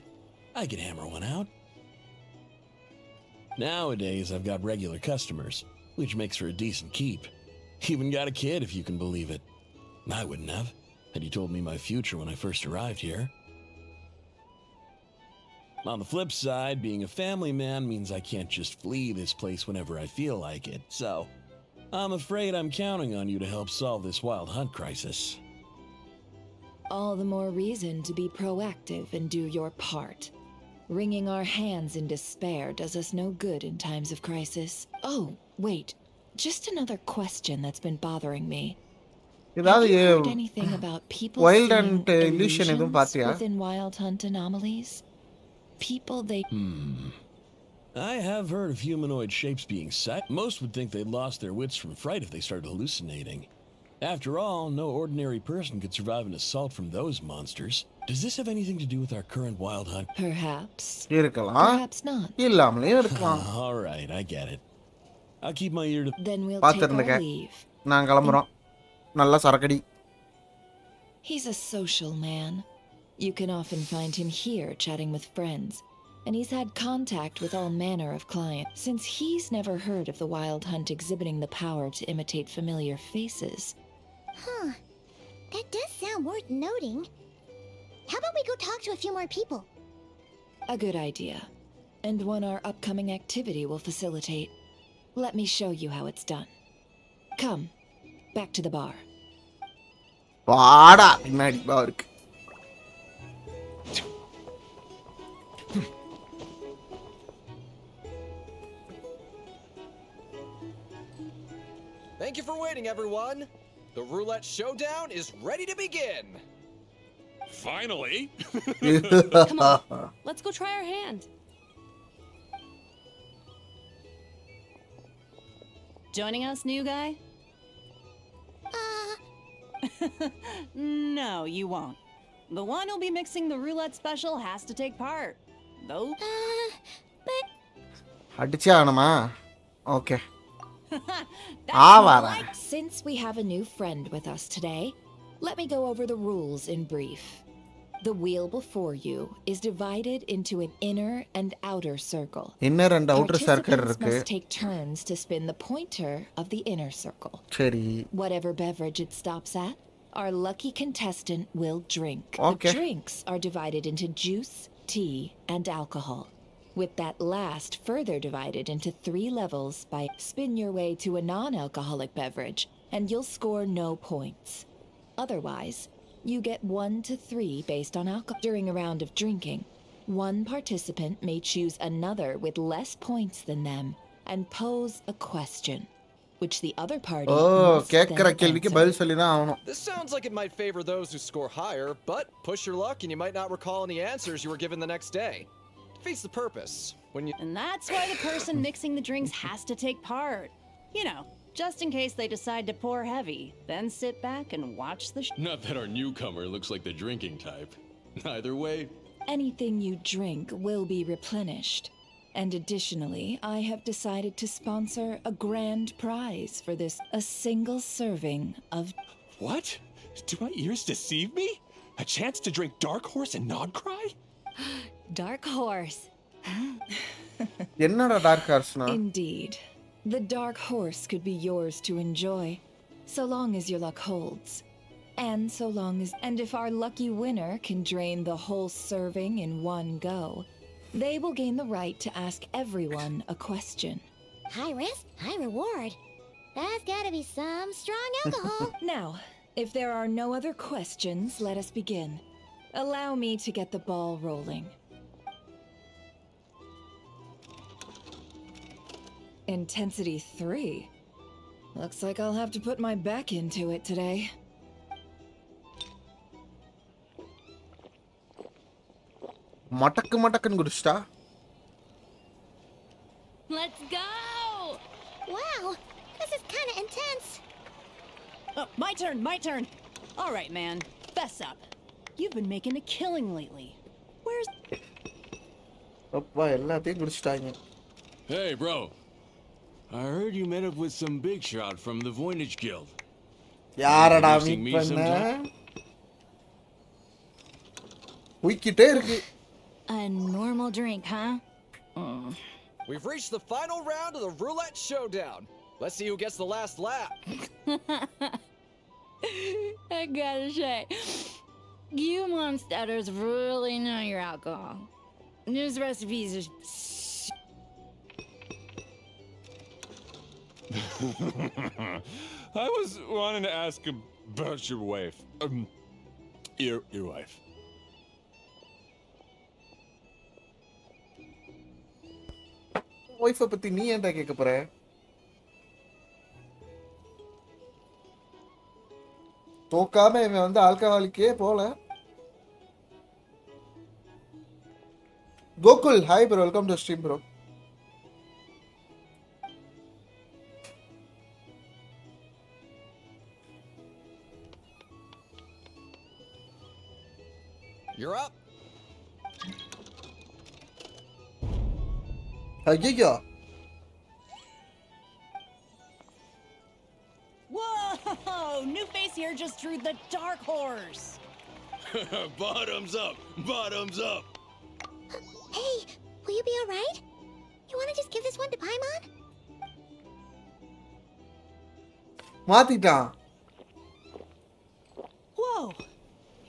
L: I could hammer one out. Nowadays, I've got regular customers, which makes for a decent keep. Even got a kid, if you can believe it. I wouldn't have, had you told me my future when I first arrived here. On the flip side, being a family man means I can't just flee this place whenever I feel like it, so I'm afraid I'm counting on you to help solve this wild hunt crisis.
G: All the more reason to be proactive and do your part. Wringing our hands in despair does us no good in times of crisis. Oh, wait. Just another question that's been bothering me. Have
A: ஏதாவது
G: you heard anything about people
A: wild
G: seeing
A: and illusion எதுவும்
G: illusions
A: பார்த்தியா
G: within wild hunt anomalies? People they...
L: I have heard of humanoid shapes being set. Most would think they'd lost their wits from fright if they started hallucinating. After all, no ordinary person could survive an assault from those monsters. Does this have anything to do with our current wild hunt?
G: Perhaps.
A: இருக்கலாம்
G: Perhaps not.
A: இல்லாமலேயும் இருக்கலாம்
L: All right, I get it. I'll keep my ear to...
G: Then we'll take our
A: பார்த்துருந்துக்க
G: leave.
A: நான் கிளம்புறோம் நல்லா சரக்கடி
G: He's a social man. You can often find him here chatting with friends, and he's had contact with all manner of clients. Since he's never heard of the wild hunt exhibiting the power to imitate familiar faces.
C: Huh. That does sound worth noting. How about we go talk to a few more people?
G: A good idea, and one our upcoming activity will facilitate. Let me show you how it's done. Come, back to the bar.
A: வாடா பின்னாடி பாருக்கு
M: Thank you for waiting, everyone. The roulette showdown is ready to begin.
H: Finally!
B: Come on, let's go try our hand. Joining us, new guy?
N: No, you won't. The one who'll be mixing the roulette special has to take part. Though.
C: But
A: அடிச்சே ஆகணுமா okay
G: Since we have a new friend with us today, let me go over the rules in brief. The wheel before you is divided into an inner and outer circle.
A: Inner and outer circle
G: Participants must take turns to spin the pointer of the inner circle.
A: சரி
G: Whatever beverage it stops at, our lucky contestant will drink.
A: Okay.
G: The drinks are divided into juice, tea, and alcohol, with that last further divided into 3 levels by spin your way to a non-alcoholic beverage, and you'll score no points. Otherwise, you get 1 to 3 based on alcohol. During a round of drinking, one participant may choose another with less points than them and pose a question, which the other party must
A: கேக்குற
G: then
A: கேள்விக்கு
G: answer.
A: பதில் சொல்லி தான் ஆகணும்
M: This sounds like it might favor those who score higher, but push your luck and you might not recall any answers you were given the next day. Defeats the purpose. When you...
N: And that's why the person mixing the drinks has to take part. You know, just in case they decide to pour heavy, then sit back and watch the
J: Not that our newcomer looks like the drinking type. Either way,
G: Anything you drink will be replenished. And additionally, I have decided to sponsor a grand prize for this, a single serving of...
H: What? Do my ears deceive me? A chance to drink Dark Horse and Nodkorai?
E: Dark Horse.
A: என்னடா dark ஹார்ஸ்னா
G: Indeed. The dark horse could be yours to enjoy, so long as your luck holds. And so long as... And if our lucky winner can drain the whole serving in one go, they will gain the right to ask everyone a question.
C: High risk, high reward. That's gotta be some strong alcohol.
G: Now, if there are no other questions, let us begin. Allow me to get the ball rolling. Intensity 3. Looks like I'll have to put my back into it today.
A: மடக்கு குடிச்சிட்டா.
E: Let's go!
C: Wow, this is kind of intense.
N: Oh, my turn. All right, man, fess up. You've been making a killing lately. Where's...
A: அப்பா எல்லாத்தையும் குடிச்சிட்டாங்க.
J: Hey, bro. I heard you met up with some big shot from the Voynich Guild.
A: யாரடா meet பண்ண? உயிக்கிட்டே இருக்கு.
N: A normal drink, huh?
M: We've reached the final round of the roulette showdown. Let's see who gets the last lap.
N: I gotta say, you monsters really know your alcohol. These recipes are...
H: I was wanting to ask about your wife. Your wife.
A: Wifi பத்தி நீ ஏன்டா கேட்க போற? தோக்காம இவன் வந்து ஆல்கஹாலிக்கே போல. Gokul hi bro, welcome to stream bro.
M: You're up.
A: ஐயோ.
N: Whoa! New face here just drew the dark horse.
J: Bottoms up. Bottoms up.
C: Hey, will you be all right? You want to just give this one to Paimon?
A: மாத்திட்டான்.
N: Whoa!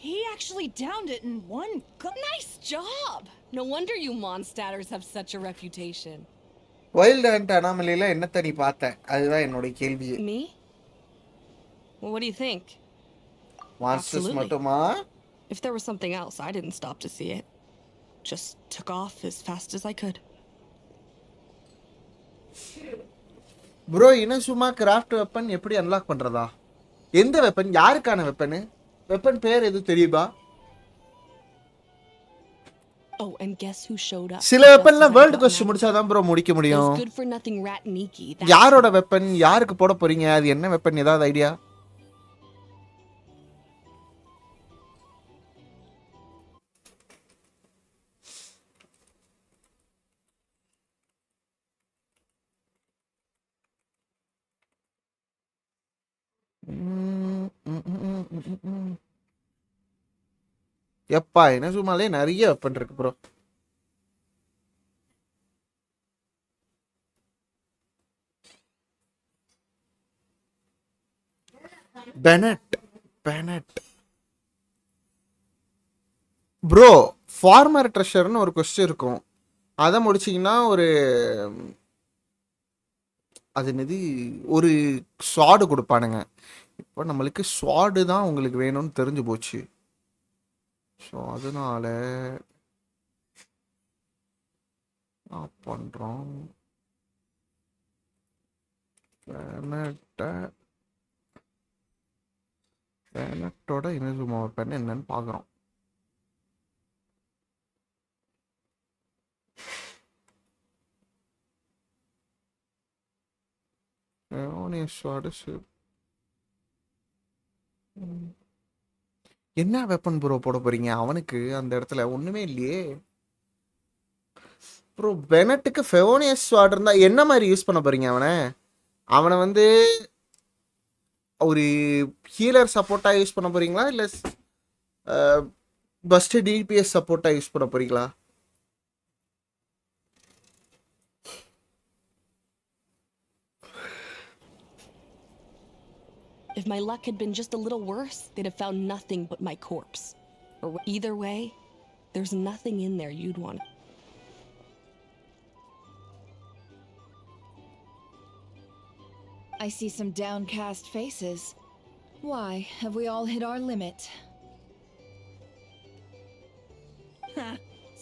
N: He actually downed it in one go.
I: Nice job! No wonder you monsters have such a reputation.
A: Wild hunt அனாமலில என்னத்த நீ பார்த்த? அதுதான் என்னோட கேள்வி.
I: Me? Well, what do you think?
A: Monsters மட்டுமா?
I: If there was something else, I didn't stop to see it. Just took off as fast as I could.
A: Bro Inazuma craft weapon எப்படி unlock பண்றதா? எந்த weapon? யாருக்கான weapon? Weapon பேர் எது தெரியுமா?
I: Oh, and guess who showed up?
A: சில வெப்பன்ல world கொஸ்ட் முடிச்சாதான் bro முடிக்க முடியும்.
I: Good for nothing rat Nikki.
A: யாரோட வெப்பன்? யாருக்கு போட போறீங்க? அது என்ன வெப்பன்? ஏதாவது ஐடியா? எப்பா என்ன சும்மாலே நிறைய வெப்பன் இருக்கு ப்ரோ. பெனட் ப்ரோ ஃபார்மர் ட்ரெஷர்னு ஒரு கொஸ்டின் இருக்கும். அதை முடிச்சிங்கன்னா ஒரு அது என்னது ஒரு ஸ்வாடு கொடுப்பானுங்க. இப்போ நம்மளுக்கு ஸ்வாடு தான் உங்களுக்கு வேணும்னு தெரிஞ்சு போச்சு. ஸோ அதனால பண்ணுறோம் பேனட்டோட இனசுமா பென் என்னன்னு பார்க்குறோம். என்ன வெப்பன் ப்ரோ போட போறீங்க அவனுக்கு? அந்த இடத்துல ஒண்ணுமே இல்லையே ப்ரோ. பெனட்டுக்கு ஃபெவோனியஸ் ஸ்வாட் இருந்தா என்ன மாதிரி யூஸ் பண்ண போறீங்க அவனை வந்து ஒரு ஹீலர் சப்போர்ட்டா யூஸ் பண்ண போறீங்களா இல்ல பஸ்ட் டிபிஎஸ் சப்போர்ட்டா யூஸ் பண்ண போறீங்களா?
I: If my luck had been just a little worse, they'd have found nothing but my corpse. Or either way, there's nothing in there you'd want.
G: I see some downcast faces. Why, have we all hit our limit?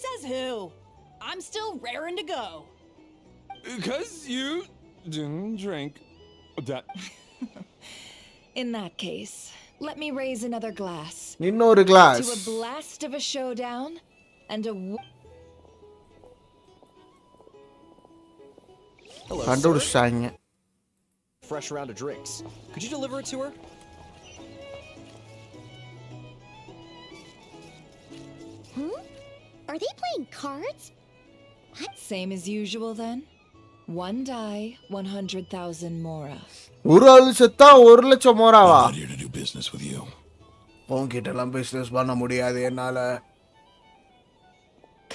N: Says who? I'm still raring to go.
H: 'Cause you didn't drink that.
G: In that case, let me raise another glass.
A: இன்னொரு glass.
G: To a blast of a showdown and a...
M: Hello,
A: கண்டுபிடிச்சாங்க.
M: Fresh round of drinks. Could you deliver it to her?
C: Are they playing cards?
G: Same as usual then. One die, 100,000 mora.
A: ஒரு ஆள் செத்தா 1,00,000 மோராவா?
L: I'm not here to do business with you.
A: உன்கிட்டலாம் business பண்ண முடியாது என்னால.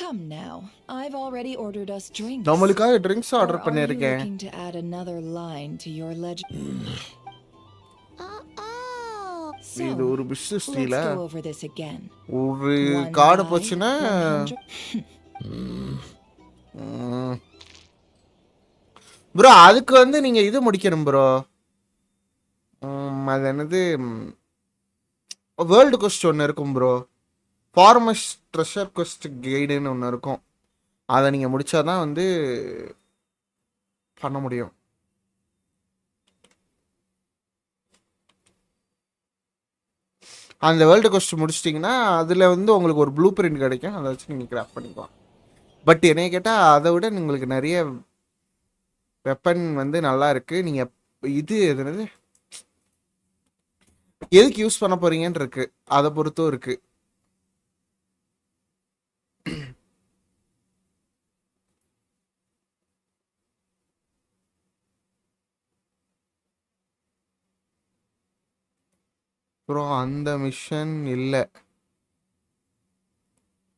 G: Come now, I've already ordered us drinks.
A: நம்மளுக்காக drinks
G: Or
A: order
G: are you
A: பண்ணிருக்கேன்.
G: looking to add another line to your legend? So,
A: இது ஒரு business
G: let's
A: டீலா?
G: go over this again.
A: ஒரு
G: One
A: card
G: die,
A: போச்சுனா
G: 100.
A: Bro அதுக்கு வந்து நீங்க இது முடிக்கணும் ப்ரோ. அது என்னது வேர்ல்டு கொஸ்ட் ஒன்று இருக்கும் ப்ரோ. ஃபார்மஸ் ட்ரெஷர் கொஸ்ட் கைடுன்னு ஒன்று இருக்கும். அதை நீங்கள் முடிச்சாதான் வந்து பண்ண முடியும். அந்த வேர்ல்டு கொஸ்ட் முடிச்சிட்டிங்கன்னா அதில் வந்து உங்களுக்கு ஒரு ப்ளூ பிரிண்ட் கிடைக்கும். அதை வச்சு நீங்கள் கிராஃப்ட் பண்ணிக்கலாம். பட் என்னைய கேட்டால் அதை விட உங்களுக்கு நிறைய வெப்பன் வந்து நல்லா இருக்குது. நீங்கள் இது எதுனது எதுக்கு யூஸ் பண்ண போகிறீங்கன்னு இருக்கு. அதை பொறுத்தும் இருக்குது. அப்புறம் அந்த மிஷன் இல்லை.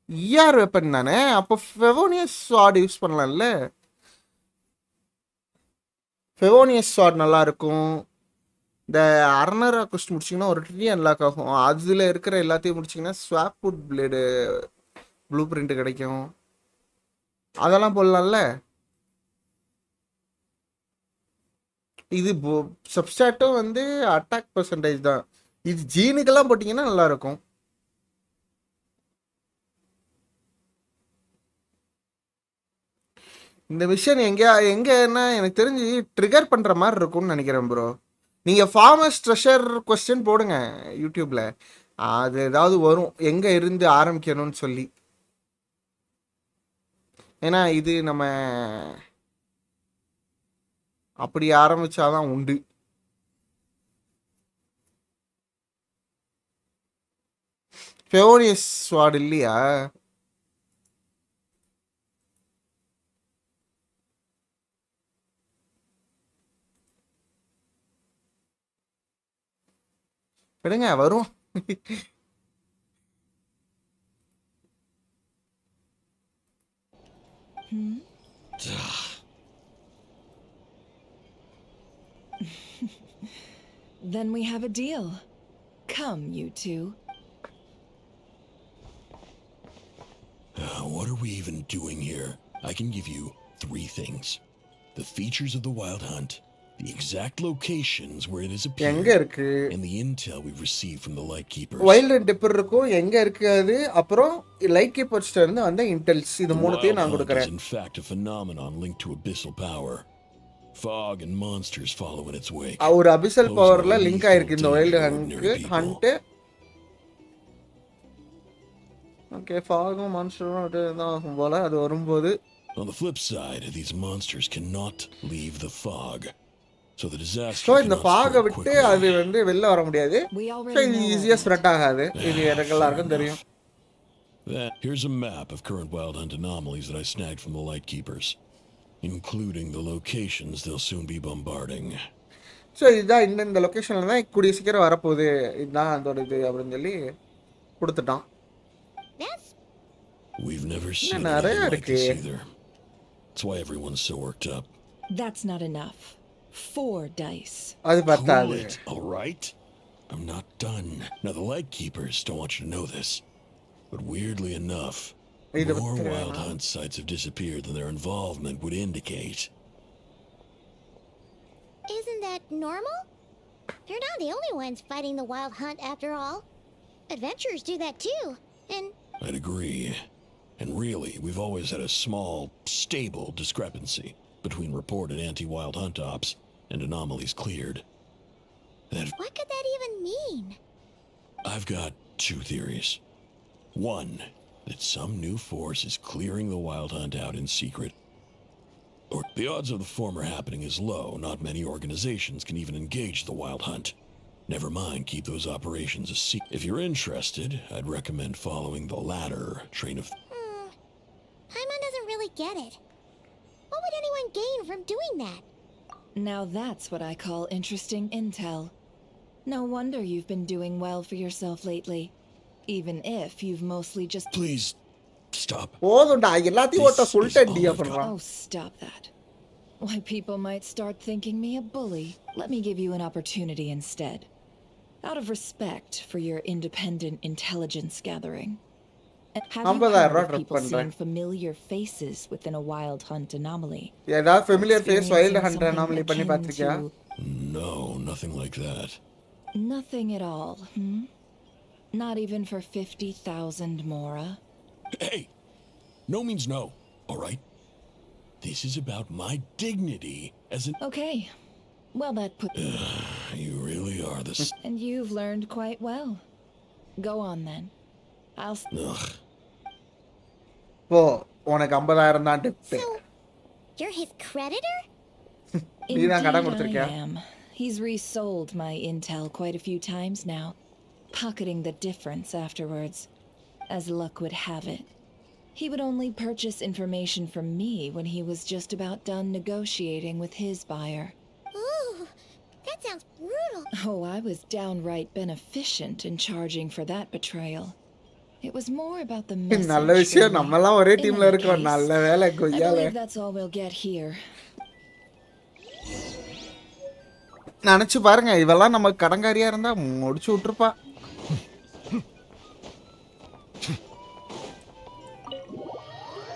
A: இஆர் வெப்பன் தானே. அப்போ ஃபெவோனியஸ் ஸ்வாட் யூஸ் பண்ணலாம்ல. ஃபெவோனியஸ் ஸ்வாட் நல்லா இருக்கும். இந்த அர்னரா கொஸ்ட் முடிச்சிங்கன்னா ஒரு ட்ரீ அன்லாக் ஆகும். அதில் இருக்கிற எல்லாத்தையும் முடிச்சிங்கன்னா ஸ்வாப்வுட் பிளேடு ப்ளூ பிரிண்ட் கிடைக்கும். அதெல்லாம் போடலாம்ல. இது சப்ஸ்டாட்டும் வந்து அட்டாக் பர்சன்டேஜ் தான். இது ஜீனுக்கெல்லாம் போட்டிங்கன்னா நல்லாயிருக்கும். இந்த மிஷன் எங்கன்னா எனக்கு தெரிஞ்சு ட்ரிகர் பண்ணுற மாதிரி இருக்கும்னு நினைக்கிறேன் ப்ரோ. நீங்கள் ஃபார்மஸ் ட்ரெஷர் கொஸ்டின் போடுங்க யூடியூப்பில். அது ஏதாவது வரும் எங்கே இருந்து ஆரம்பிக்கணும்னு சொல்லி. ஏன்னா இது நம்ம அப்படி ஆரம்பிச்சாதான் உண்டு. ஃபெவோனியஸ் ஸ்வாட் இல்லையா? விடுங்க வரும்.
G: Then we have a deal. Come, you two.
L: What are we even doing here? I can give you 3 things. The features of the wild hunt, the exact locations where it has appeared, and the intel we've received from the Lightkeepers.
A: Wild hunt டிப்பர் இருக்கும் எங்க இருக்கு அது. அப்புறம் light கீப்பர்ஸ்ல இருந்து வந்த இன்டெல்ஸ். இது மூணுத்தையும் நான் கொடுக்கிறேன்.
L: In fact, a phenomenon linked to abyssal power. Fog and monsters follow in its wake.
A: ஒரு அபிசல் பவர்ல லிங்க் ஆயிருக்கு இந்த வைல்ட் ஹண்ட். ஓகே, ஃபாகும் மான்ஸ்டரும் தான் போல அது வரும்போது.
L: On the flip side, these monsters cannot leave the fog. So the disaster.
A: So இந்த ஃபாகை விட்டு அது வந்து வெளில வர முடியாது. So இது ஈஸியா ஸ்ப்ரெட் ஆகாது. இது எனக்கு எல்லாருக்கும் தெரியும்.
L: Here's a map of current wild hunt anomalies that I snagged from the Lightkeepers, including the locations they'll soon be bombarding.
A: So இதுதான் இந்த லொகேஷன்ல தான் கூடிய சீக்கிரம் வரப்போகுது. இதுதான் அதோட இது அப்படின்னு சொல்லி கொடுத்துட்டான்.
L: We've never seen anything like this either. That's why everyone's so worked up.
G: That's not enough. 4 dice.
A: அது
L: Cool
A: பத்தாது.
L: it, all right? I'm not done. Now, the Light Keepers don't want you to know this, but weirdly enough,
A: இது
L: more
A: பத்திரமா?
L: Wild Hunt sites have disappeared than their involvement would indicate.
C: Isn't that normal? They're not the only ones fighting the wild hunt after all. Adventurers do that too. And
L: I'd agree. And really, we've always had a small, stable discrepancy between reported anti-wild hunt ops and anomalies cleared.
C: what could that even mean?
L: I've got 2 theories. One, that some new force is clearing the wild hunt out in secret. Or the odds of the former happening is low. Not many organizations can even engage the wild hunt. Never mind, keep those operations a secret. If you're interested, I'd recommend following the latter train of...
C: Paimon doesn't really get it. What would anyone gain from doing that?
G: Now that's what I call interesting intel. No wonder you've been doing well for yourself lately. Even if you've mostly just...
L: Please, stop.
A: போதும்டா எல்லாத்தையும் ஒருத்த சொல்லிட்டேன்டி அப்புறம்.
G: Oh, stop that. Why, people might start thinking me a bully. Let me give you an opportunity instead. Out of respect for your independent intelligence gathering. Have you heard of people seeing familiar faces within a wild hunt anomaly?
A: ஏதாவது familiar face wild hunt anomaly பண்ணி பாத்திருக்கியா?
L: No, nothing like that.
G: Nothing at all, Not even for 50,000 mora?
L: Hey! No means no, all right? This is about my dignity as an...
G: Okay. Well, that put...
L: You really are the...
G: And you've learned quite well. Go on, then. I'll...
L: Ugh.
A: போ உனக்கு 50,000 தான் tip.
C: So, you're his creditor?
A: நீ தான் கடன்
G: Indeed
A: கொடுத்திருக்கியா?
G: I am. He's resold my intel quite a few times now, pocketing the difference afterwards. As luck would have it, he would only purchase information from me when he was just about done negotiating with his buyer.
C: Ooh, that sounds brutal.
G: Oh, I was downright beneficent in charging for that betrayal. It was more about the message.
A: நல்ல விஷயம்
G: than
A: நம்ம எல்லாம் ஒரே
G: in
A: டீம்ல
G: any
A: இருக்கோம்.
G: case,
A: நல்ல வேலை
G: I
A: கொய்யால.
G: believe that's all we'll get here.
A: நினைச்சு பாருங்க இவெல்லாம் நம்ம கடங்காரியா இருந்தா முடிச்சு விட்டுருப்பா.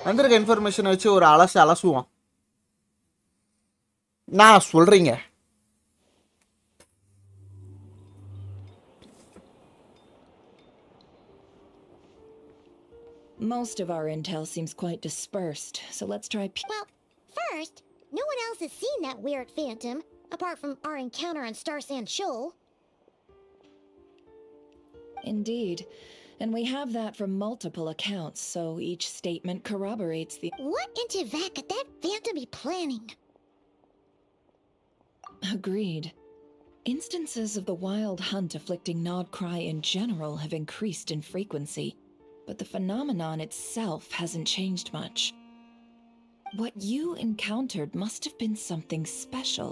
A: வந்திருக்க இன்ஃபர்மேஷன் வச்சு ஒரு அலசுவோம். நான் சொல்றீங்க.
G: Most of our intel seems quite dispersed, so let's try...
C: Well, first, no one else has seen that weird phantom, apart from our encounter on Star Sand Shoal.
G: Indeed. And we have that from multiple accounts, so each statement corroborates the...
C: What in Teyvat could that phantom be planning?
G: Agreed. Instances of the wild hunt afflicting Nodkorai in general have increased in frequency, but the phenomenon itself hasn't changed much. What you encountered must have been something special,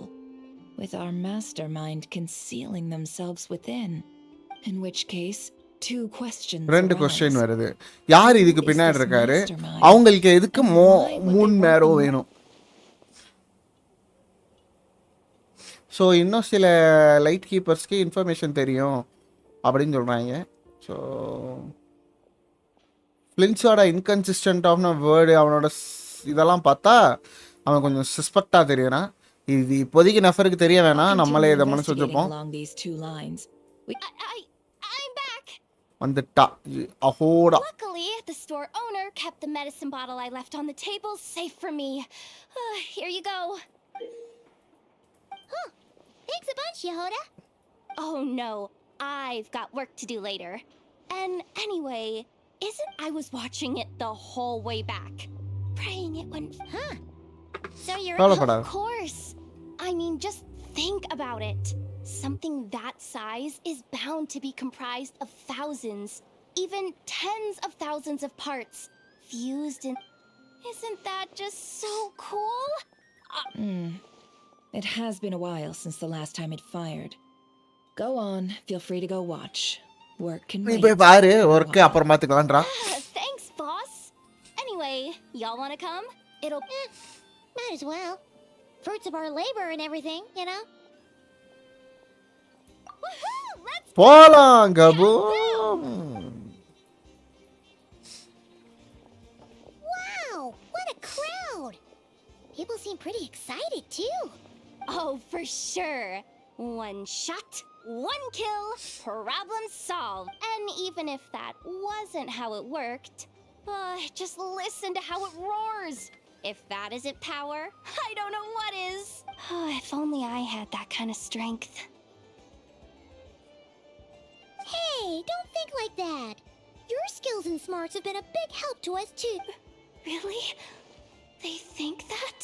G: with our mastermind concealing themselves within. In which case, 2 questions
A: ரெண்டு
G: arise.
A: Question வருது. யார் இதுக்கு
G: Is
A: பின்னாடி
G: this
A: இருக்காரு?
G: mastermind?
A: அவங்களுக்கு எதுக்கு
G: And why would they
A: Moon
G: want
A: மேரோ
G: the
A: வேணும்? So இன்னும் சில லைட் கீப்பர்ஸ்க்கு இன்ஃபர்மேஷன் தெரியும் அப்படின்னு சொல்கிறாங்க. ஸோ ஃப்ளின்ஸோட இன்கன்சிஸ்டன்டான வேர்டு அவனோட இதெல்லாம் பார்த்தா அவன் கொஞ்சம் சஸ்பெக்டாக தெரியறான். இது இப்போதைக்கு நஃபருக்கு தெரிய வேணாம், நம்மளே இதை மனசு வச்சுப்போம்.
G: Along these 2 lines.
E: I'm back.
A: வந்துட்டா அஹோடா.
E: Luckily, the store owner kept the medicine bottle I left on the table safe for me. Here you go.
C: Huh. Thanks a bunch, Yehoda.
E: Oh no, I've got work to do later. And anyway, isn't I was watching it the whole way back, praying it wouldn't...
C: Huh. So you're...
E: Of course. I mean, just think about it. Something that size is bound to be comprised of thousands, even tens of thousands of parts, fused in... Isn't that just so cool?
G: It has been a while since the last time it fired. Go on, feel free to go watch. Work can
A: நீ
G: wait.
A: போய் பாரு, work அப்புறம் பார்த்துக்கலாம்ன்றா.
E: Thanks, boss. Anyway, y'all want to come? It'll...
C: Might as well. fruits of our labor and everything, you know? Woohoo! Let's
A: போலாம் கபூம்.
C: Wow! What a crowd! People seem pretty excited too.
E: Oh, for sure. One shot, one kill, problem solved. And even if that wasn't how it worked, just listen to how it roars. If that isn't power, I don't know what is. Oh, if only I had that kind of strength.
C: Hey, don't think like that. Your skills and smarts have been a big help to us too.
E: Really? They think that?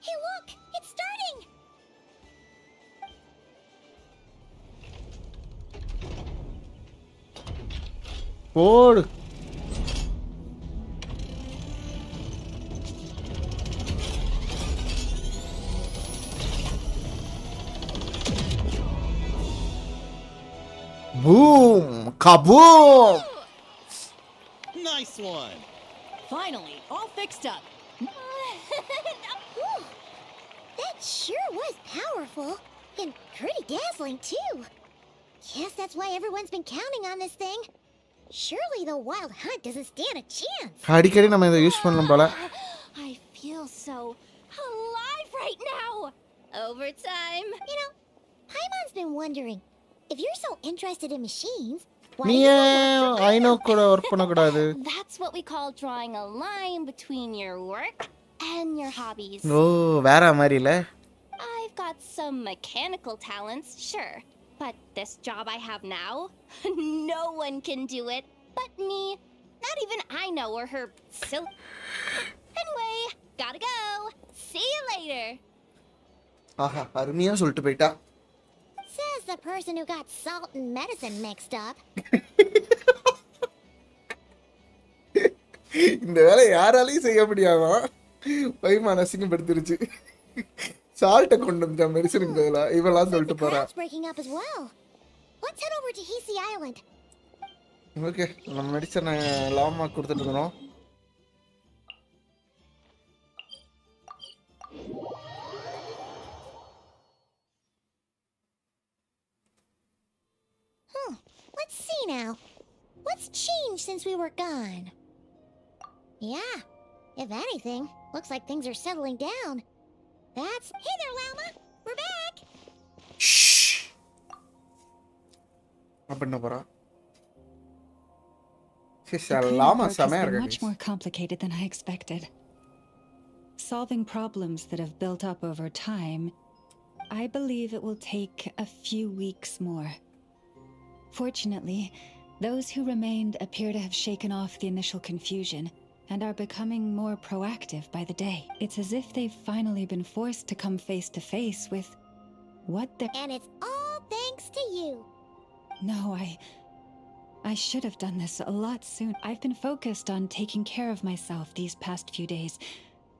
C: Hey, look! It's starting!
A: போடு. Boom! Kaboom!
K: Nice one.
N: Finally, all fixed up.
C: Whew. That sure was powerful. And pretty dazzling, too. Guess that's why everyone's been counting on this thing. Surely the wild hunt doesn't stand a chance.
A: அடிக்கடி நம்ம இதை use பண்ணலாம் போல.
E: I feel so alive right now. Overtime.
C: You know, Paimon's been wondering, if you're so interested in machines, why
A: நீ
C: do you
A: ஏன் I know கூட work பண்ணக்கூடாது?
E: That's what we call drawing a line between your work and your hobbies.
A: ஓ வேற மாதிரி இல்ல.
E: I've got some mechanical talents, sure. But this job I have now, no one can do it but me. Not even I know or her silly. Anyway, gotta go. See you later.
A: ஆஹா அருமையா சொல்லிட்டு போயிட்டா.
C: Says the person who got salt and medicine mixed up.
A: இந்த வேலை யாராலையும் செய்ய முடியாமா? பைமான் அசிங்கப்படுத்திருச்சு. சால்ட்டை கொண்டு வந்தா மெடிசனுக்கு பதிலா இவெல்லாம் சொல்லிட்டு போறா.
C: Crowd's breaking up as well. Let's head over to Hisi Island.
A: Okay நம்ம மெடிசனை லாமா கொடுத்துட்டு இருக்கோம்.
C: Let's see now. What's changed since we were gone? Yeah, if anything, looks like things are settling down. That's... Hey there, Llama! We're back!
A: Shh. அப்படின்னா போறா. லாமா செமையா இருக்கு.
G: Much more complicated than I expected. Solving problems that have built up over time, I believe it will take a few weeks more. Fortunately, those who remained appear to have shaken off the initial confusion and are becoming more proactive by the day. It's as if they've finally been forced to come face to face with what they're...
C: And it's all thanks to you.
G: No, I should have done this a lot sooner. I've been focused on taking care of myself these past few days,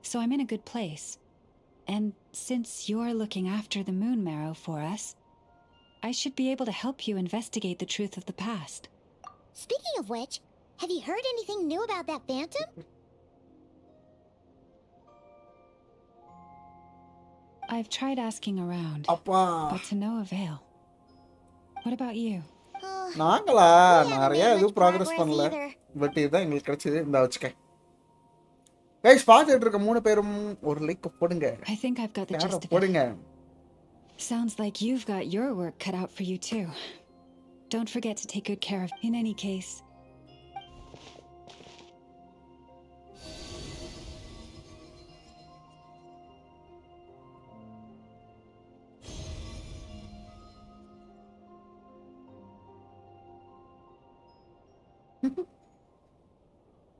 G: so I'm in a good place. And since you're looking after the moon marrow for us, I should be able to help you investigate the truth of the past.
C: Speaking of which, have you heard anything new about that phantom?
G: I've tried asking around, but to no avail. What about you?
A: நாங்களா நிறைய எதுவும் progress பண்ணல. But இதுதான் எங்களுக்கு கிடைச்சது. இந்த வச்சுக்க. Guys பார்த்துட்டு இருக்க மூணு பேரும் ஒரு லைக் போடுங்க.
G: I think I've got the gist of
A: போடுங்க.
G: Sounds like you've got your work cut out for you too. Don't forget to take good care of. In any case,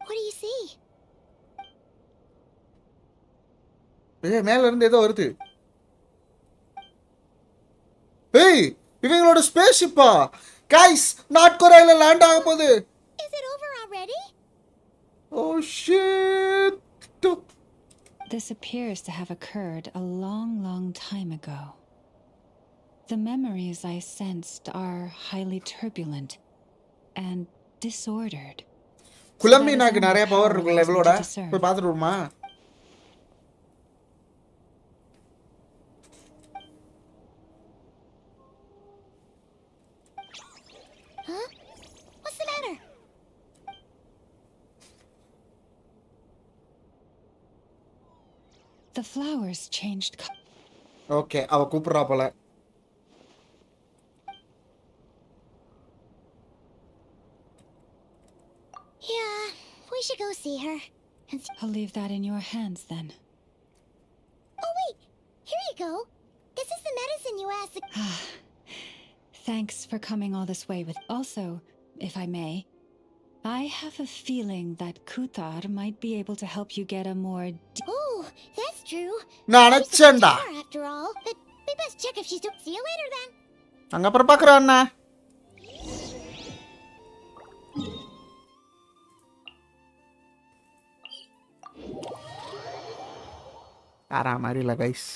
C: What do you see?
A: மேல இருந்து ஏதோ வருது. ஏய் இவங்களோட space ஷிப்பா? Guys நாட்கொரையில land ஆக போகுது.
C: Is it over already?
A: Oh shit.
G: this appears to have occurred a long, long time ago. The memories I sensed are highly turbulent and disordered.
A: குலம்பீனாக்கு நிறைய power இருக்குல்ல இவளோட. போய் பார்த்துட்டு வருமா?
C: Huh? What's the matter?
G: The flowers changed.
A: Okay, அவ கூப்பிடுறா போல.
C: Yeah, we should go see her.
G: I'll leave that in your hands then.
C: Oh wait, here you go. This is the medicine you asked the...
G: Thanks for coming all this way with. Also, if I may, I have a feeling that Kuthar might be able to help you get a more.
C: Oh, that's true.
A: நினைச்சேன்டா.
C: After all, but we best check if she's doing. See you later then.
A: அங்க அப்புறம் பார்க்கறேன் அண்ணா. ஆரா மாதிரி இல்லை guys.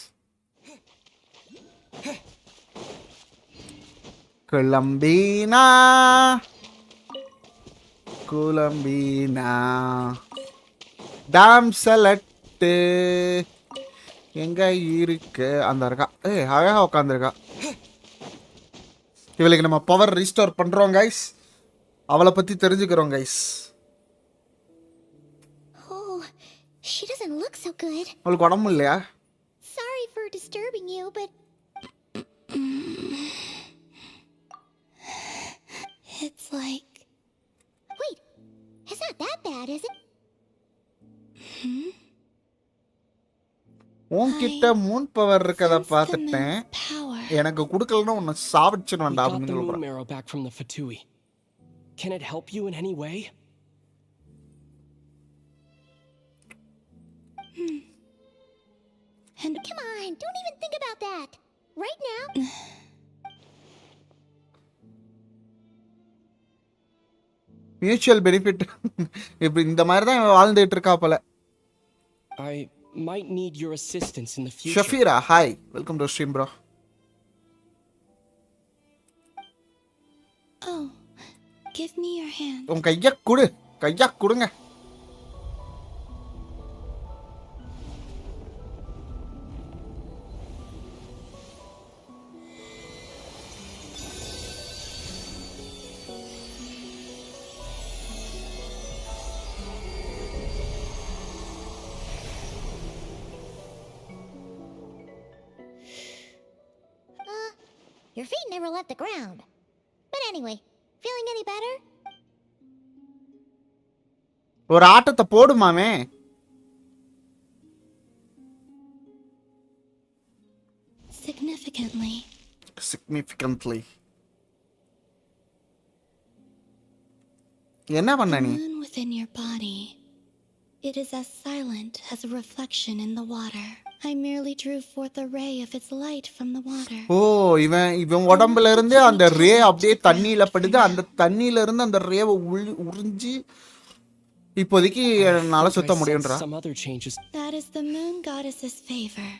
A: குலம்பீனா குலம்பீனா Tom செலட்டு எங்க இருக்கு? அந்த இருக்கா. அழகா உட்காந்துருக்கா. இவளுக்கு நம்ம பவர் ரீஸ்டோர் பண்றோம் கைஸ். அவளை பத்தி தெரிஞ்சுக்கிறோம் guys.
C: Oh, she doesn't look so good.
A: அவளுக்கு உடம்பு இல்லையா?
C: Sorry for disturbing you, but it's like... Wait, it's not that bad, is it?
A: உன்கிட்ட மூன் பவர் இருக்கத பார்த்துட்டேன். எனக்கு கொடுக்கலன்னா உன்னை சாவடிச்சிடுவேன்டா அப்படின்னு சொல்றேன்.
O: Marrow back from the Fatui. Can it help you in any way?
C: And come on, don't even think about that. Right now.
A: Mutual benefit. இப்ப இந்த மாதிரி தான் வாழ்ந்துட்டு இருக்கா போல.
O: I might need your assistance in the future.
A: Shafeera, hi. Welcome to stream bro.
B: Oh, give me your hand.
A: உன் கையை கொடு. கையா கொடுங்க.
C: Your feet never left the ground. But anyway, feeling any better?
A: ஒரு ஆட்டத்தை போடுமாமே.
B: Significantly.
A: என்ன பண்ண நீ?
B: The moon within your body. It is as silent as a reflection in the water. I merely drew forth a ray of its light from the water.
A: ஓ, இவன் உடம்புல இருந்து அந்த ரே அப்படியே தண்ணியில படுது. அந்த தண்ணியில இருந்து அந்த ரேவை உறிஞ்சி இப்போதைக்கு என்னால சுத்த முடியும்ன்றா.
B: That is the moon goddess's favor.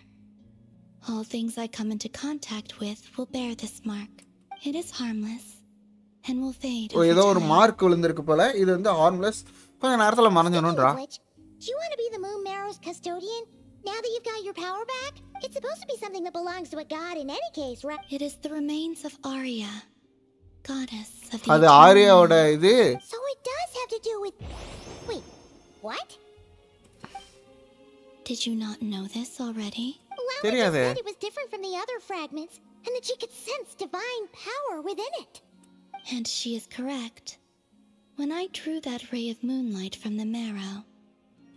B: All things I come into contact with will bear this mark. It is harmless and will fade.
A: ஓ, ஏதோ ஒரு மார்க் விழுந்திருக்கு போல. இது வந்து ஹார்ம்லெஸ். கொஞ்ச நேரத்துல மறைஞ்சிடும்ன்றா.
C: Do you want to be the moon marrow's custodian? Now that you've got your power back? It's supposed to be something that belongs to a god in any case, right?
B: It is the remains of Arya, goddess of the
A: அது ஆரியாவோட இது.
C: So it does have to do with... Wait, what?
B: Did you not know this already?
C: Lama just said it was different from the other fragments, and that she could sense divine power within it.
B: And she is correct. When I drew that ray of moonlight from the marrow,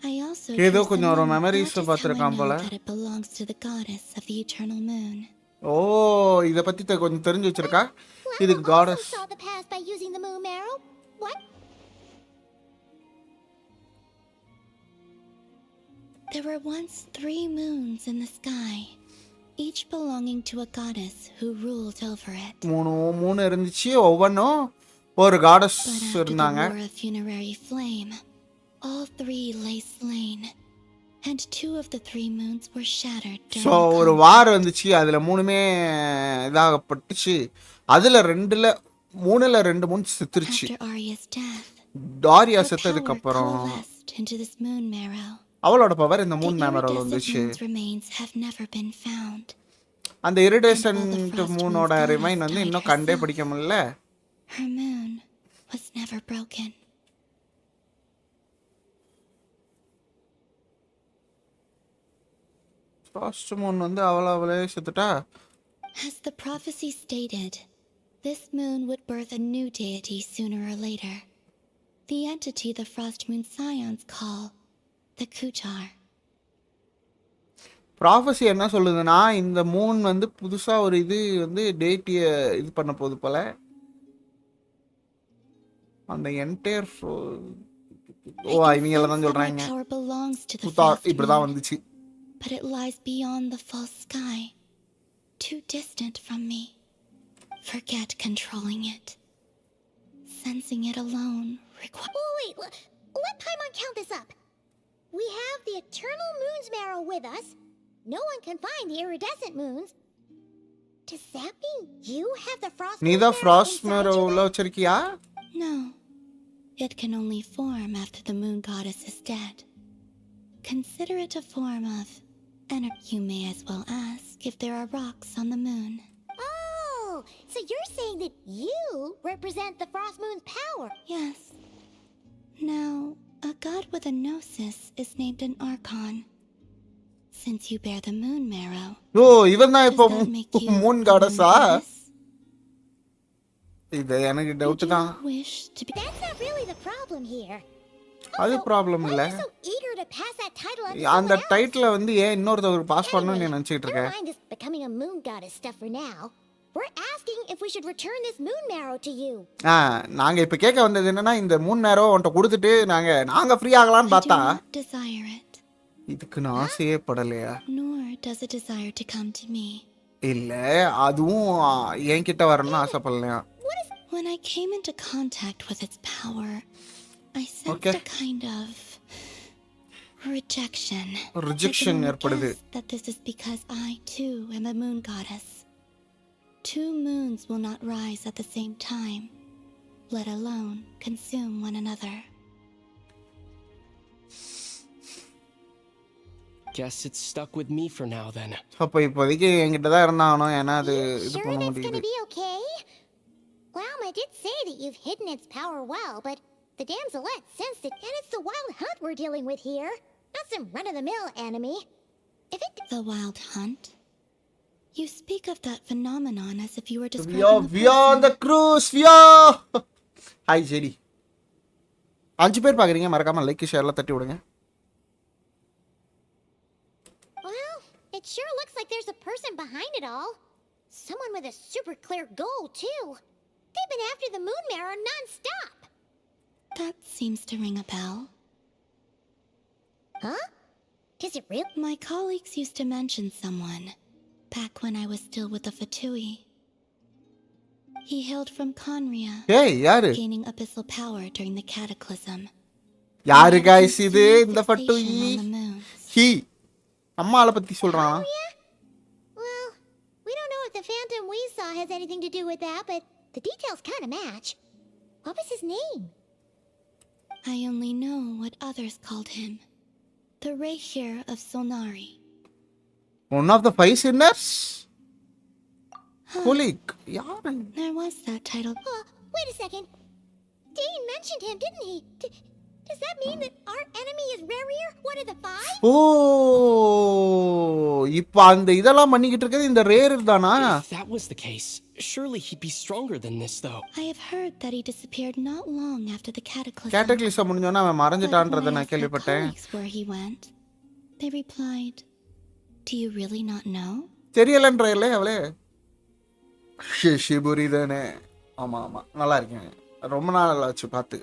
B: I also
A: ஏதோ கொஞ்சம் ஒரு memories பார்த்திருக்கான் போல.
B: that it belongs to the goddess of the eternal moon.
A: ஓ, இத பத்தி கொஞ்சம் தெரிஞ்சு வச்சிருக்கா. இது goddess.
C: Saw the past by using the moon marrow. What?
B: There were once 3 moons in the sky, each belonging to a goddess who ruled over it.
A: மூணு இருந்துச்சு. ஒவ்வொன்றும் ஒரு goddess இருந்தாங்க.
B: But after the war of funerary flame, all 3 lay slain, and 2 of the 3 moons were shattered.
A: So ஒரு வார் வந்துச்சு. அதுல மூணுமே இதாகப்பட்டுச்சு. அதுல 2ல 3ல 2 மூணு செத்துருச்சு.
B: After Arya's death,
A: Daria
C: Her
A: செத்ததுக்கு
C: power
A: அப்புறம்
C: coalesced into this moon marrow.
A: அவளோட பவர் இந்த
C: The
A: மூன் மேமரோல
C: iridescent
A: வந்துச்சு.
C: moon's remains have never been found.
A: அந்த இரிடேசன்ட் மூனோட ரிமைன் வந்து இன்னும் கண்டே பிடிக்க முடியல.
C: Her moon was never broken.
A: Frost Moon வந்து அவளே செத்துட்டா.
C: As the prophecy stated, this moon would birth a new deity sooner or later. The entity the Frost Moon Scions call the Kutar.
A: Prophecy என்ன சொல்லுதுன்னா இந்த Moon வந்து புதுசா ஒரு இது வந்து டேட்டிய இது பண்ண போகுது போல. அந்த என்டையர் இவங்க எல்லாம் தான் சொல்றாங்க. இப்படிதான் வந்துச்சு.
C: But it lies beyond the false sky, too distant from me. Forget controlling it. Sensing it alone requires...
P: Oh, wait, let Paimon count this up. We have the eternal moon's marrow with us. No one can find the iridescent moons. Does that mean you have the frost moon
A: நீ தான் frost மேரோ உள்ள வச்சிருக்கியா?
C: No. It can only form after the moon goddess is dead. Consider it a form of energy. You may as well ask if there are rocks on the moon.
P: Oh, so you're saying that you represent the frost moon's power?
C: Yes. Now, a god with a gnosis is named an archon. Since you bear the moon marrow.
A: இவன் தான் இப்போ Moon காடஸா? இது எனக்கு doubt தான்.
P: That's not really the problem here.
A: அது problem இல்ல. அந்த டைட்டில வந்து ஏன் இன்னொருத்தவர் பாஸ் பண்ணனும்னு நினைச்சிட்டு இருக்கேன்.
P: Becoming a moon goddess stuff for now. We're asking if we should return this moon marrow to you.
A: நாங்க இப்ப கேட்க வந்தது என்னன்னா இந்த மூன் மேரோ உன்கிட்ட கொடுத்துட்டு நாங்க ஃப்ரீ ஆகலாம்னு பார்த்தா இதுக்கு நான் ஆசையே படலையா?
C: Nor does it desire to come to me.
A: இல்ல அதுவும் என்கிட்ட வரணும்னு ஆசைப்படலையா?
C: When I came into contact with its power, I sensed a kind of rejection.
A: ஏற்படுது.
C: That this is because I too am a moon goddess. Two moons will not rise at the same time, let alone consume one another.
O: Guess it's stuck with me for now then.
A: அப்ப இப்போதைக்கு என்கிட்ட தான் இருந்தானோ ஏன்னா அது இது பண்ண
P: Sure,
A: முடியுது.
P: it's gonna be okay. Well, I did say that you've hidden its power well, but the damselette sensed it, and it's the wild hunt we're dealing with here, not some run-of-the-mill enemy. If it...
C: The wild hunt? You speak of that phenomenon as if you were describing
A: we are the cruise. Hi Jerry. 5 பேர் பாக்குறீங்க மறக்காம like ஷேர்ல தட்டி விடுங்க.
P: Well, it sure looks like there's a person behind it all. Someone with a super clear goal too. They've been after the moon marrow non-stop.
C: That seems to ring a bell.
P: Huh? Does it really?
C: My colleagues used to mention someone back when I was still with the Fatui. He hailed from Conria,
A: yaru?
C: Gaining abyssal power during the cataclysm.
A: Yaru guys idu inda Fatui? He அம்மால பத்தி சொல்றானா?
P: Well, we don't know if the phantom we saw has anything to do with that, but the details kind of match. What was his name?
C: I only know what others called him. The Rehir of Solnari.
A: One of the 5 sinners? Colleague.
C: There was that title.
P: Wait a second. Dane mentioned him, didn't he? Does that mean that our enemy is Rehir, one of the 5?
A: இப்போ அந்த இதெல்லாம் பண்ணிக்கிட்டு இருக்கிறது இந்த rare தானா?
O: If that was the case, surely he'd be stronger than this though.
C: I have heard that he disappeared not long after the cataclysm.
A: Cataclysm முடிஞ்சோனா அவன் மறந்துட்டான்றத நான் கேள்விப்பட்டேன்.
C: Where he went, they replied, "Do you really not know?"
A: தெரியலன்றல அவளே. ஷிபுரி தானே. ஆமா நல்லா இருக்கேன். ரொம்ப நாள் ஆச்சு பார்த்து.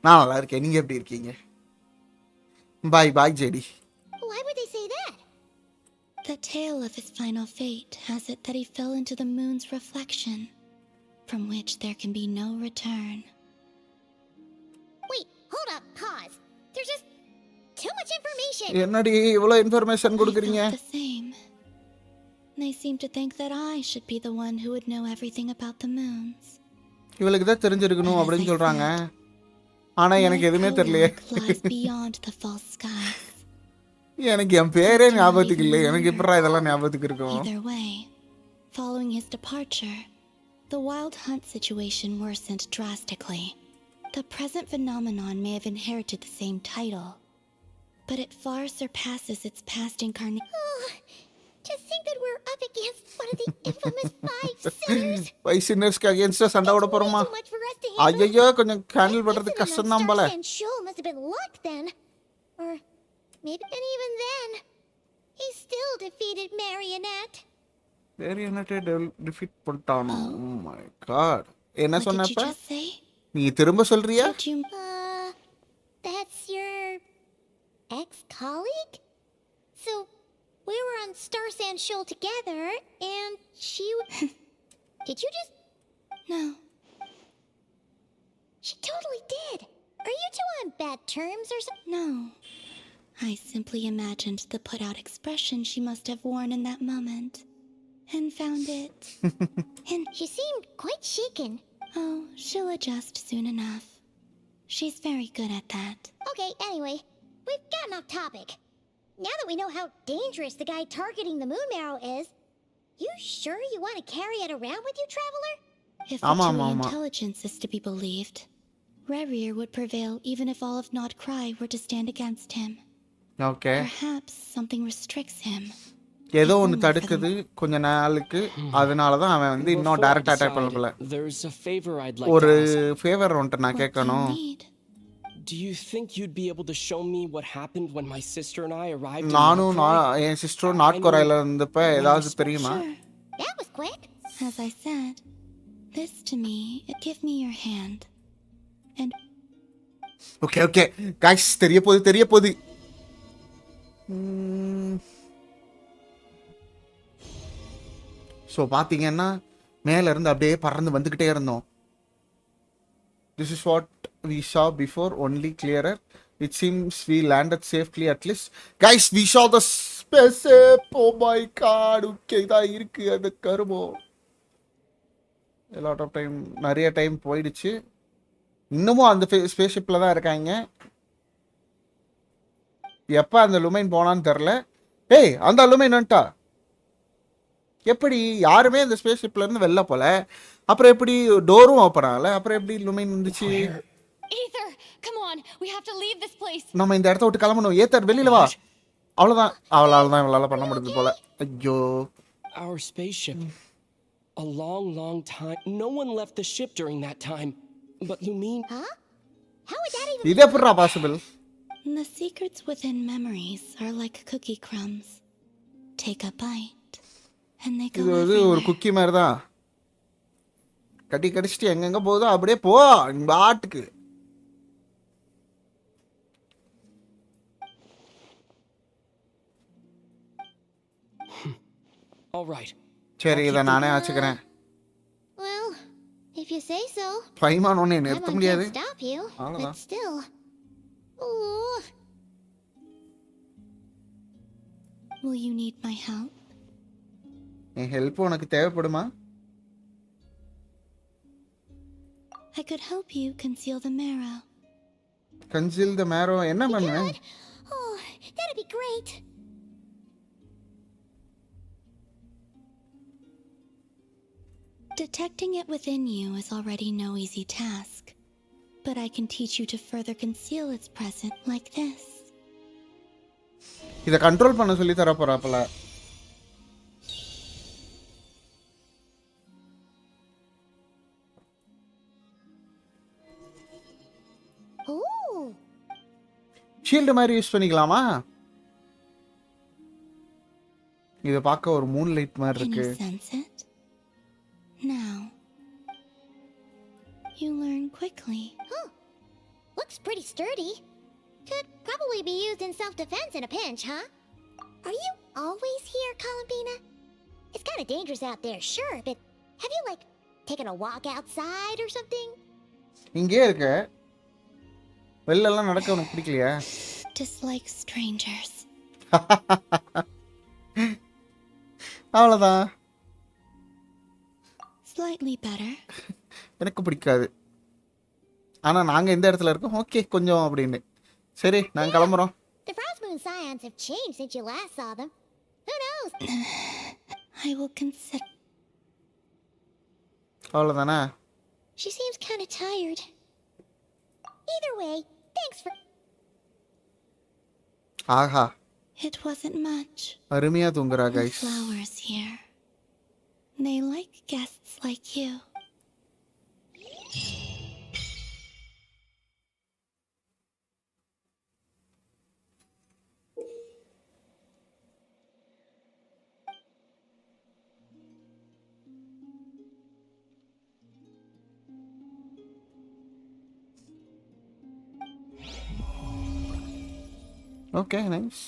A: நான் நல்லா இருக்கேன். நீங்க எப்படி இருக்கீங்க? Bye JD.
P: Why would they say that?
C: The tale of his final fate has it that he fell into the moon's reflection, from which there can be no return.
P: Wait, hold up, pause. There's just too much information.
A: என்னடி இவ்வளவு information கொடுக்குறீங்க?
C: The same. They seem to think that I should be the one who would know everything about the moons.
A: இவளுக்கு தான் தெரிஞ்சிருக்கணும்
P: But as
A: அப்படின்னு
P: I
A: சொல்றாங்க.
P: said,
A: ஆனா
P: my
A: எனக்கு எதுவுமே தெரியலையே.
P: prologue lies beyond the false skies.
A: எனக்கு என் பேரே
P: Just do not
A: ஞாபகத்துக்கு
P: even
A: இல்லை. எனக்கு
P: remember.
A: எப்படிடா இதெல்லாம் ஞாபகத்துக்கு இருக்கும்?
P: Either way, following his departure, the wild hunt situation worsened drastically. The present phenomenon may have inherited the same title, but it far surpasses its past incarnation. Oh, to think that we're up against one of the infamous 5 sinners.
A: 5 sinners against சண்டை போட போறோமா?
P: Too much for us to handle.
A: ஐயோ கொஞ்சம் handle பண்றது
P: Incident
A: கஷ்டம்
P: on
A: தான் போல.
P: Star Sand Shoal must have been luck then. Or maybe, and even then, he still defeated Marionette.
A: Marionette defeat பண்ணிட்டானோ? Oh my god. என்ன
P: What did you
A: சொன்னப்ப?
P: just say?
A: நீ திரும்ப சொல்றியா?
P: Did you, that's your ex-colleague? So, we were on Star Sand Shoal together, and she... Did you just... No. She totally did. Are you two on bad terms or something? No. I simply imagined the put-out expression she must have worn in that moment, and found it... and she seemed quite shaken. Oh, she'll adjust soon enough. She's very good at that. Okay, anyway, we've gotten off topic. Now that we know how dangerous the guy targeting the moon marrow is, you sure you want to carry it around with you, Traveler? If the true intelligence is to be believed, Rerir would prevail even if all of Nodkorai were to stand against him.
A: Okay.
P: Perhaps something restricts him.
A: ஏதோ ஒன்னு தடுக்குது கொஞ்ச நாளுக்கு, அதனால தான் அவன் வந்து இன்னும் டைரக்டா அட்டாக் பண்ணல. ஒரு ஃபேவர் ஒன்று நான் கேட்கணும்.
O: Do you think you'd be able to show me what happened when my sister and I arrived?
A: நானும் என் சிஸ்டர் நாட்கொரையில இருந்தப்ப ஏதாவது தெரியுமா?
P: That was quick. As I said, this to me, give me your hand. And
A: Okay. Guys, தெரிய போகுது. So பார்த்தீங்கன்னா மேலே இருந்து அப்படியே பறந்து வந்துக்கிட்டே இருந்தோம். This is what we saw before, only clearer. It seems we landed safely at least. Guys, we saw the spaceship. Oh my god. Okay, இதா இருக்கு அந்த கருமோ. A lot of time, நிறைய டைம் போயிடுச்சு. இன்னமும் அந்த ஸ்பேஸ்ஷிப்பில் தான் இருக்காங்க. எப்போ அந்த லுமைன் போனான்னு தெரில. ஏய், அந்த லுமைன் வந்துட்டா. எப்படி யாருமே அந்த ஸ்பேஸ் ஷிப்ல இருந்து வெளில போல, அப்புறம் எப்படி டோரும் ஓபன் ஆகல, அப்புறம் எப்படி லுமைன் வந்துச்சு?
E: Aether, come on, we have to leave this place.
A: நம்ம இந்த இடத்த விட்டு கிளம்பணும். ஏத்தர் வெளியில வா. அவ்வளவுதான் இவளால பண்ண முடிஞ்சது போல. ஐயோ.
O: Our spaceship. A long time. No one left the ship during that time. But you mean?
P: Huh? How would that even?
A: இது எப்படிடா possible?
P: The secrets within memories are like cookie crumbs. Take a bite.
A: இது வந்து ஒரு cookie மாதிரி தான். கடிச்சிட்டு எங்கெங்க போகுதோ அப்படியே போ பாட்டுக்கு. சரி, இதை நானே ஆச்சுக்கிறேன்.
P: Well, if you say so.
A: பைமான் ஒண்ணு நிறுத்த முடியாது.
P: Stop you, but still. Oh. Will you need my help?
A: N help உனக்கு தேவைப்படுமா?
P: I could help you conceal the marrow.
A: Conceal the marrow என்ன பண்ணுவேன்?
P: Oh, that'd be great. Detecting it within you is already no easy task, but I can teach you to further conceal its presence like this.
A: இத control பண்ண சொல்லி தர போறாப்ல. Shield மாதிரி use பண்ணிக்கலாமா? இது பார்க்க ஒரு மூன் லைட் மாதிரி இருக்கு.
P: Now you learn quickly. Looks pretty sturdy. Could probably be used in self-defense in a pinch, huh? Are you always here, Columbina? It's kind of dangerous out there, sure, but have you taken a walk outside or something?
A: இங்கே இருக்க. வெளில எல்லாம் நடக்க உனக்கு பிடிக்கலையா?
P: Dislike strangers.
A: அவ்வளவுதான்.
P: Slightly better.
A: எனக்கு பிடிக்காது. ஆனால் நாங்கள் எந்த இடத்துல இருக்கோம் ஓகே கொஞ்சம் அப்படின்னு. சரி நாங்கள் கிளம்புறோம்.
C: The Frost Moon Scions have changed since you last saw them. Who knows?
P: I will consider.
A: அவ்வளோதானே?
C: She seems kind of tired. Either way, thanks for.
A: Aha
P: It wasn't much.
A: அருமையாக தூங்குறா
P: The
A: guys.
P: flowers here. They like guests like you.
A: Okay nice.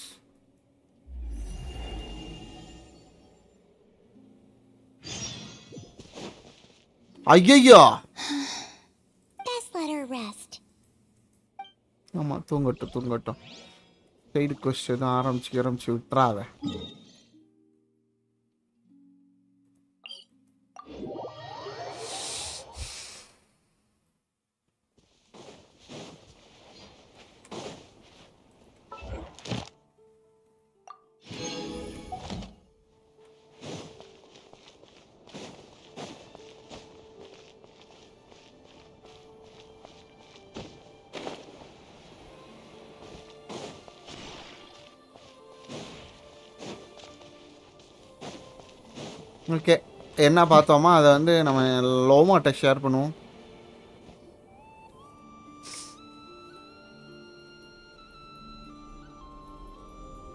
A: ஐயோ
C: Best let her rest.
A: ஆமாம் தூங்கட்டும். Side கொஸ்ட் எதுவும் ஆரம்பிச்சு விட்டுறாத. Okay என்ன பார்த்தோமோ அதை வந்து நம்ம லோமாட்ட ஷேர் பண்ணுவோம்.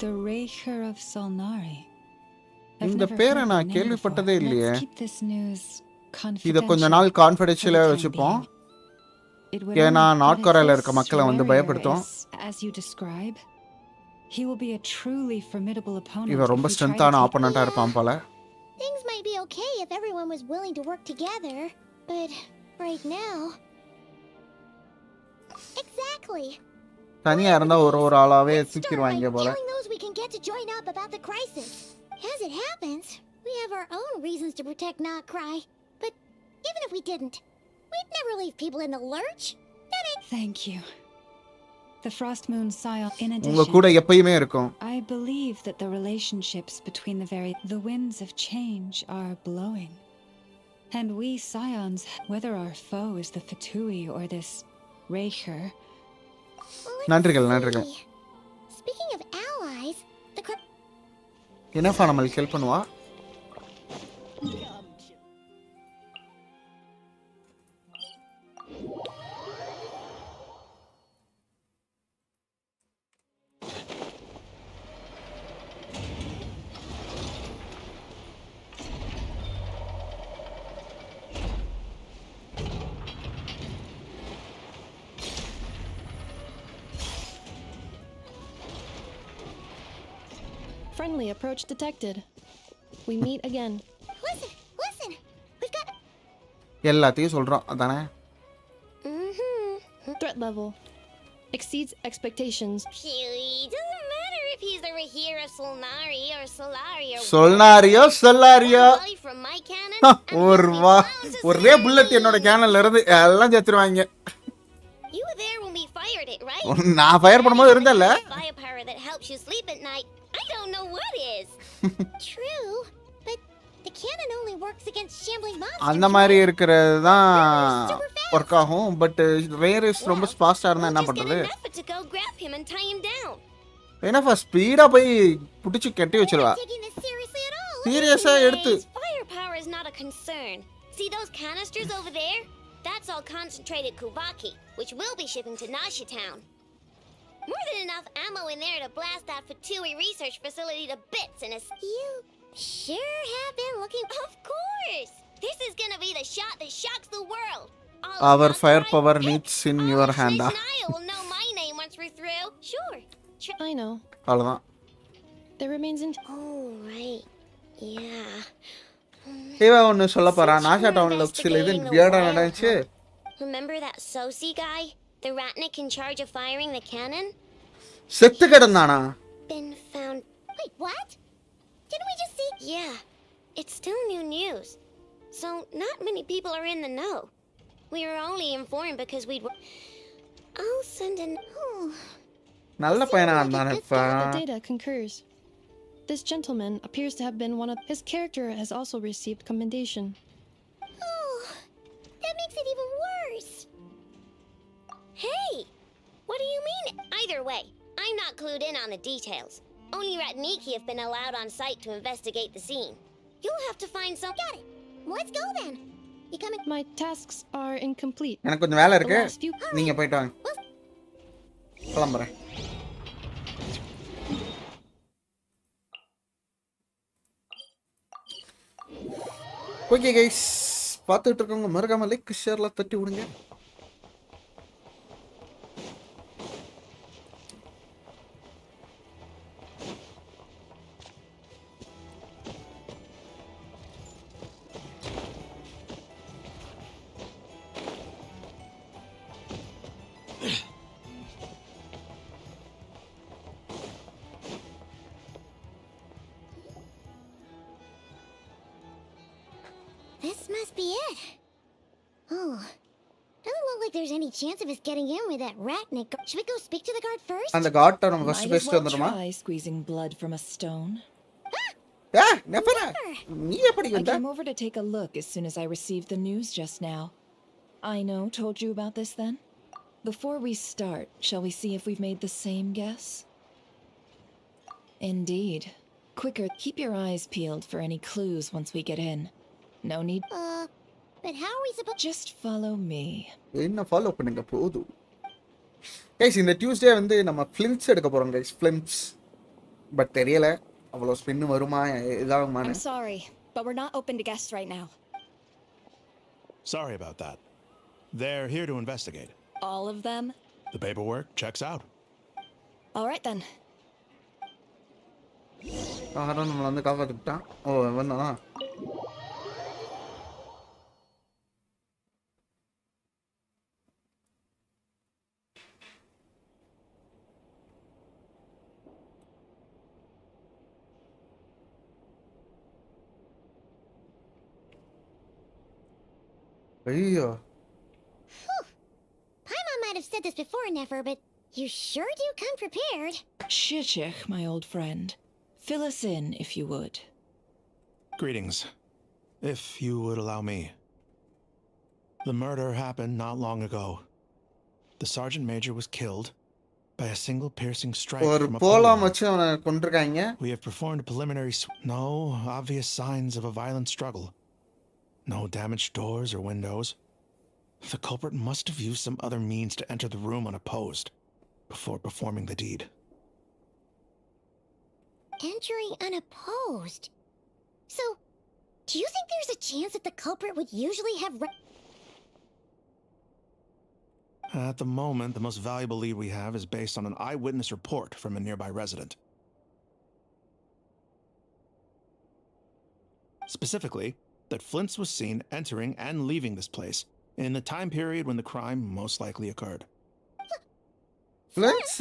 G: The Raker of Solnari.
A: இந்த பேரை நான் கேள்விப்பட்டதே இல்லையே.
G: Let's keep this news
A: இதை கொஞ்ச நாள் கான்ஃபிடென்ஷியலாக வச்சுப்போம். ஏன்னா நாட்கொரையில் இருக்க மக்களை வந்து பயப்படுத்தும்.
G: As you describe, he will be a truly formidable opponent.
A: இவன் ரொம்ப ஸ்ட்ரென்த்தான ஆப்போனண்ட்டாக இருப்பான் போல.
C: Things might be okay if everyone was willing to work together, but right now. Exactly.
A: தனியா இருந்தா ஒரு ஆளாவே தூக்கிடுவாங்க போல.
C: Telling those we can get to join up about the crisis. As it happens, we have our own reasons to protect Nodkorai. But even if we didn't, we'd never leave people in the lurch.
G: Thank you. The Frost Moon Scion, in
A: உங்க கூட
G: addition,
A: எப்பயுமே இருக்கும்.
G: I believe that the relationships between the winds of change are blowing. And we Scions, whether our foe is the Fatui or this Raker.
A: நன்றிகள்.
C: Speaking of allies,
A: என்னப்பா நம்மளுக்கு help பண்ணுவா?
B: Friendly approach detected. We meet again.
C: Listen. We've got.
A: எல்லாத்தையும் சொல்றோம் அதானே?
B: Threat level exceeds expectations.
C: Doesn't matter if he's the Rahir of Solnari or Solari or.
A: சொல்லாரியோ
C: From my cannon.
A: ஒரே bullet என்னோட கேனல்ல இருந்து எல்லாம் செத்துருவாங்க.
C: You were there when we fired it, right?
A: நான் fire பண்ணும்போது இருந்தல்ல?
C: Firepower that helps you sleep at night. I don't know what is. True, but the cannon only works against shambling monsters.
A: அந்த மாதிரி இருக்கிறது தான் work ஆகும். But ரேரஸ் ரொம்ப ஃபாஸ்டா இருந்தா என்ன பண்றது?
C: To go grab him and tie him down.
A: என்னப்பா ஸ்பீடா போய் புடிச்சு கட்டி வச்சிருவா. சீரியஸா எடுத்து.
C: Firepower is not a concern. See those canisters over there? That's all concentrated Kubaki, which we'll be shipping to Nasha Town. More than enough ammo in there to blast that Fatui research facility to bits in a... You sure have been looking... Of course! This is gonna be the shot that shocks the world!
A: Our firepower needs in your hand.
C: Naya will know my name once we're through. Sure.
B: I know.
A: அவ்வளவுதான்.
B: There remains in...
C: Oh, right. Yeah.
A: இவன் ஒன்னு சொல்ல போறான். நாஷா டவுன்ல சில இது வியர்டா நடந்துச்சு.
C: Remember that Sosi guy? The ratnik in charge of firing the cannon?
A: செத்து கிடந்தானா?
C: Been found. Wait, what? Didn't we just see? Yeah. It's still new news. So not many people are in the know. We were only informed because I'll send an. Oh.
A: நல்ல பையனா
B: The
A: இருந்தானேப்பா.
B: data concurs. This gentleman appears to have been one of his character has also received commendation.
C: Oh, that makes it even worse. Hey, what do you mean? Either way, I'm not clued in on the details. Only Ratniki have been allowed on site to investigate the scene. You'll have to find some. Got it. Let's go then. You coming?
B: My tasks are incomplete.
A: எனக்கு கொஞ்சம் வேலை இருக்கு.
B: The last few-
A: நீங்க போயிட்டு வாங்க. கிளம்புறேன். Okay guys, பார்த்துட்டு இருக்கவங்க மறக்காம லைக் ஷேர்ல தட்டி விடுங்க.
C: This must be it. Oh, doesn't look like there's any chance of us getting in with that Ratnik. Should we go speak to the guard first?
A: அந்த காட்ட நம்ம
G: Might
A: ஃபர்ஸ்ட்
G: as
A: பேசிட்டு
G: well
A: வந்துருமா?
G: try squeezing blood from a stone.
A: நெப்பரா. நீ எப்படி
G: I
A: வந்த?
G: came over to take a look as soon as I received the news just now. I know told you about this then? Before we start, shall we see if we've made the same guess? Indeed. Quicker, keep your eyes peeled for any clues once we get in. No need.
C: But how are we supposed?
G: Just follow me.
A: என்ன follow பண்ணுங்க போதும். Guys, இந்த Tuesday வந்து நம்ம films எடுக்க போறோம் guys, films. But தெரியல அவ்வளோ ஸ்பின் வருமா இதாகுமான்னு.
E: I'm sorry, but we're not open to guests right now.
Q: Sorry about that. They're here to investigate.
E: All of them?
Q: The paperwork checks out.
E: All right then.
A: யாரும் நம்மளை வந்து காப்பாற்றிட்டான். ஓ வந்தானா? ஐயோ,
C: Paimon might have said this before, Nefer, but you sure do come prepared.
G: Shishich, my old friend. Fill us in, if you would.
Q: Greetings. If you would allow me. The murder happened not long ago. The sergeant major was killed by a single piercing strike
A: ஒரு
Q: from a
A: போலாம்
Q: pole.
A: வச்சு அவனை கொண்டிருக்காங்க.
Q: We have performed a preliminary no obvious signs of a violent struggle. No damaged doors or windows. The culprit must have used some other means to enter the room unopposed before performing the deed.
C: Entering unopposed. So, do you think there's a chance that the culprit would usually have
Q: At the moment, the most valuable lead we have is based on an eyewitness report from a nearby resident. Specifically, that Flint's was seen entering and leaving this place in the time period when the crime most likely occurred.
A: Flint's?